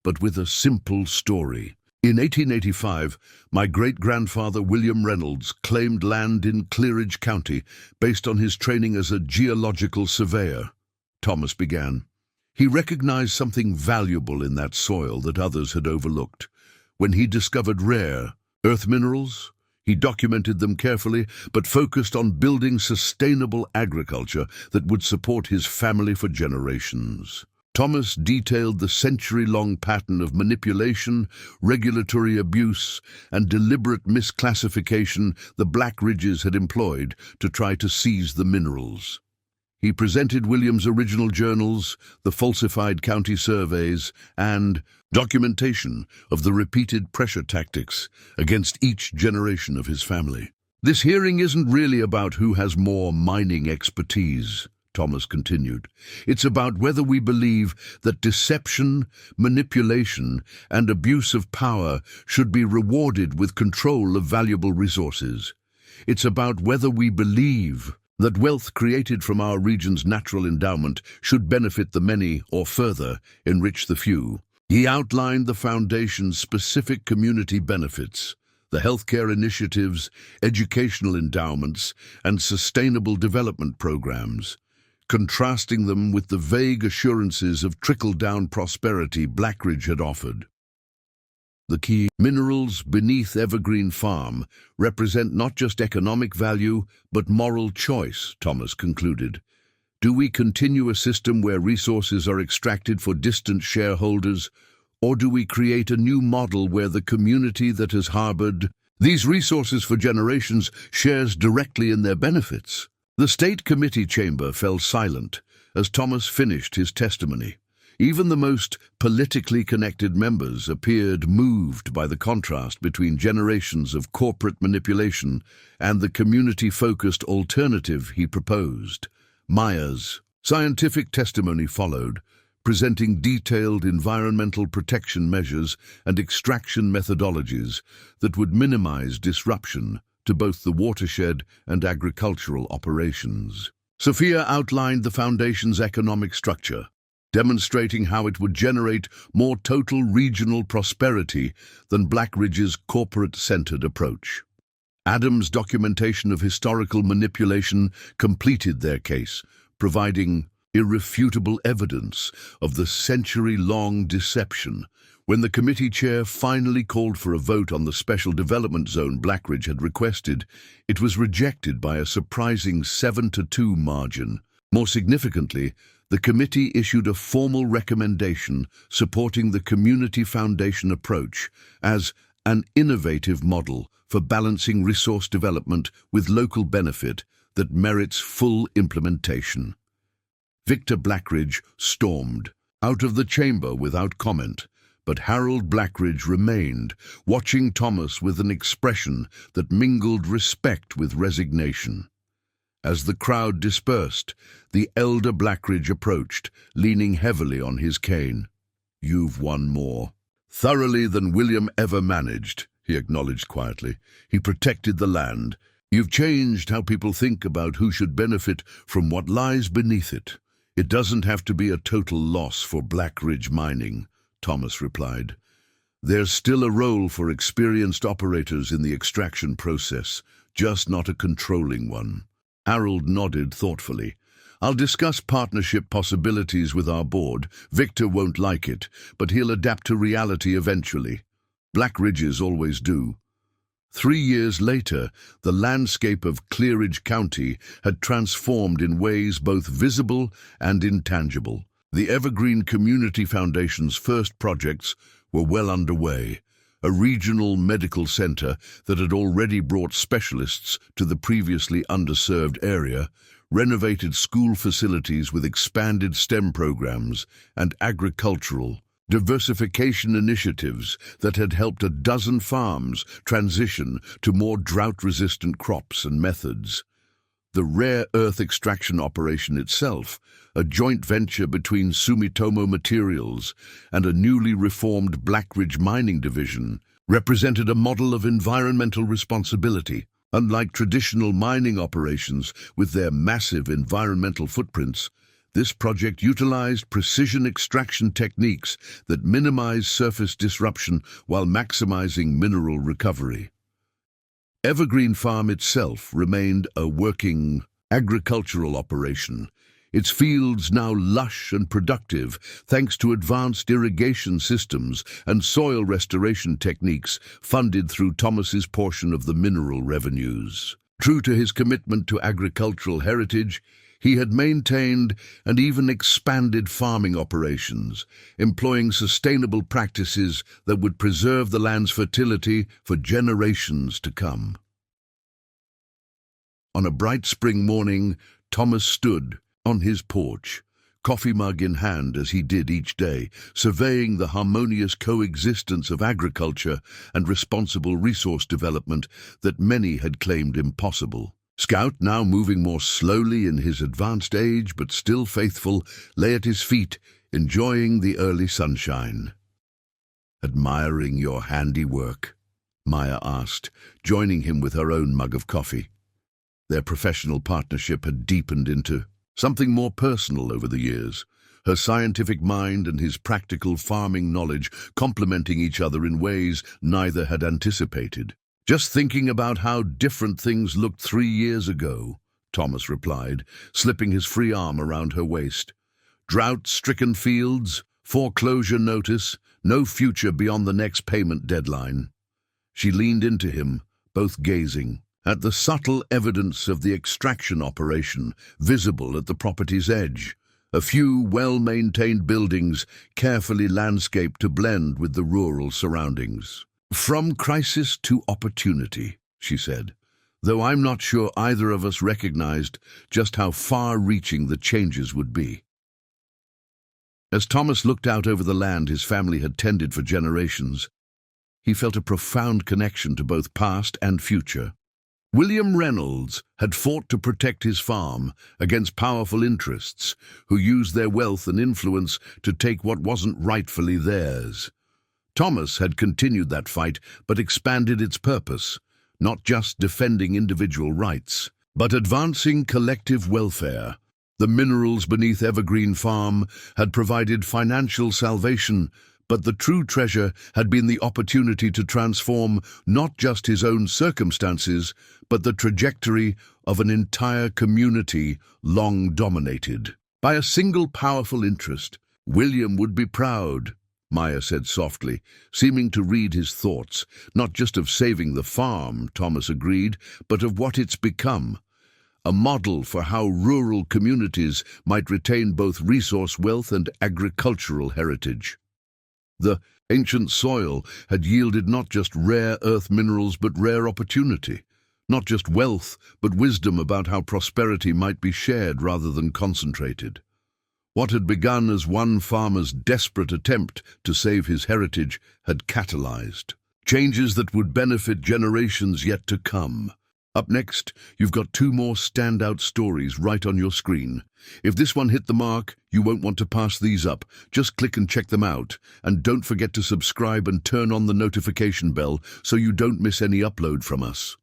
but with a simple story. "In 1885, my great-grandfather William Reynolds claimed land in Clearridge County based on his training as a geological surveyor," Thomas began. "He recognized something valuable in that soil that others had overlooked. When he discovered rare earth minerals, he documented them carefully, but focused on building sustainable agriculture that would support his family for generations." Thomas detailed the century-long pattern of manipulation, regulatory abuse, and deliberate misclassification the Blackridges had employed to try to seize the minerals. He presented William's original journals, the falsified county surveys, and documentation of the repeated pressure tactics against each generation of his family. "This hearing isn't really about who has more mining expertise," Thomas continued. "It's about whether we believe that deception, manipulation, and abuse of power should be rewarded with control of valuable resources. It's about whether we believe that wealth created from our region's natural endowment should benefit the many or further enrich the few." He outlined the foundation's specific community benefits, the healthcare initiatives, educational endowments, and sustainable development programs, contrasting them with the vague assurances of trickle-down prosperity Blackridge had offered. "The key minerals beneath Evergreen Farm represent not just economic value, but moral choice," Thomas concluded. "Do we continue a system where resources are extracted for distant shareholders, Or do we create a new model where the community that has harbored these resources for generations shares directly in their benefits? The State Committee chamber fell silent as Thomas finished his testimony. Even the most politically connected members appeared moved by the contrast between generations of corporate manipulation and the community-focused alternative he proposed. Maya's scientific testimony followed, presenting detailed environmental protection measures and extraction methodologies that would minimize disruption to both the watershed and agricultural operations. Sophia outlined the foundation's economic structure, demonstrating how it would generate more total regional prosperity than Blackridge's corporate-centered approach. Adams' documentation of historical manipulation completed their case, providing irrefutable evidence of the century-long deception. When the committee chair finally called for a vote on the special development zone Blackridge had requested, it was rejected by a surprising 7-2 margin. More significantly, the committee issued a formal recommendation supporting the Community Foundation approach as an innovative model for balancing resource development with local benefit that merits full implementation. Victor Blackridge stormed out of the chamber without comment, but Harold Blackridge remained, watching Thomas with an expression that mingled respect with resignation. As the crowd dispersed, the elder Blackridge approached, leaning heavily on his cane. "You've won more thoroughly than William ever managed," he acknowledged quietly. "He protected the land. You've changed how people think about who should benefit from what lies beneath it. It doesn't have to be a total loss for Blackridge mining," Thomas replied. "There's still a role for experienced operators in the extraction process, just not a controlling one." Harold nodded thoughtfully. "I'll discuss partnership possibilities with our board. Victor won't like it, but he'll adapt to reality eventually. Blackridges always do." 3 years later, the landscape of Clearridge County had transformed in ways both visible and intangible. The Evergreen Community Foundation's first projects were well underway. A regional medical center that had already brought specialists to the previously underserved area, renovated school facilities with expanded STEM programs, and agricultural diversification initiatives that had helped a dozen farms transition to more drought-resistant crops and methods. The rare earth extraction operation itself, a joint venture between Sumitomo Materials and a newly reformed Blackridge mining division, represented a model of environmental responsibility. Unlike traditional mining operations with their massive environmental footprints, this project utilized precision extraction techniques that minimize surface disruption while maximizing mineral recovery. Evergreen Farm itself remained a working agricultural operation, its fields now lush and productive thanks to advanced irrigation systems and soil restoration techniques funded through Thomas's portion of the mineral revenues. True to his commitment to agricultural heritage, he had maintained and even expanded farming operations, employing sustainable practices that would preserve the land's fertility for generations to come. On a bright spring morning, Thomas stood on his porch, coffee mug in hand as he did each day, surveying the harmonious coexistence of agriculture and responsible resource development that many had claimed impossible. Scout, now moving more slowly in his advanced age but still faithful, lay at his feet, enjoying the early sunshine. "Admiring your handiwork?" Maya asked, joining him with her own mug of coffee. Their professional partnership had deepened into something more personal over the years, her scientific mind and his practical farming knowledge complementing each other in ways neither had anticipated. "Just thinking about how different things looked 3 years ago," Thomas replied, slipping his free arm around her waist. "Drought-stricken fields, foreclosure notice, no future beyond the next payment deadline." She leaned into him, both gazing at the subtle evidence of the extraction operation visible at the property's edge. A few well-maintained buildings, carefully landscaped to blend with the rural surroundings. From crisis to opportunity, she said, though I'm not sure either of us recognized just how far-reaching the changes would be. As Thomas looked out over the land his family had tended for generations, he felt a profound connection to both past and future. William Reynolds had fought to protect his farm against powerful interests who used their wealth and influence to take what wasn't rightfully theirs. Thomas had continued that fight but expanded its purpose, not just defending individual rights, but advancing collective welfare. The minerals beneath Evergreen Farm had provided financial salvation, but the true treasure had been the opportunity to transform not just his own circumstances, but the trajectory of an entire community long dominated by a single powerful interest. William would be proud, Maya said softly, seeming to read his thoughts. Not just of saving the farm, Thomas agreed, but of what it's become. A model for how rural communities might retain both resource wealth and agricultural heritage. The ancient soil had yielded not just rare earth minerals but rare opportunity, not just wealth but wisdom about how prosperity might be shared rather than concentrated. What had begun as one farmer's desperate attempt to save his heritage had catalyzed changes that would benefit generations yet to come. Up next, you've got two more standout stories right on your screen. If this one hit the mark, you won't want to pass these up. Just click and check them out. And don't forget to subscribe and turn on the notification bell so you don't miss any upload from us.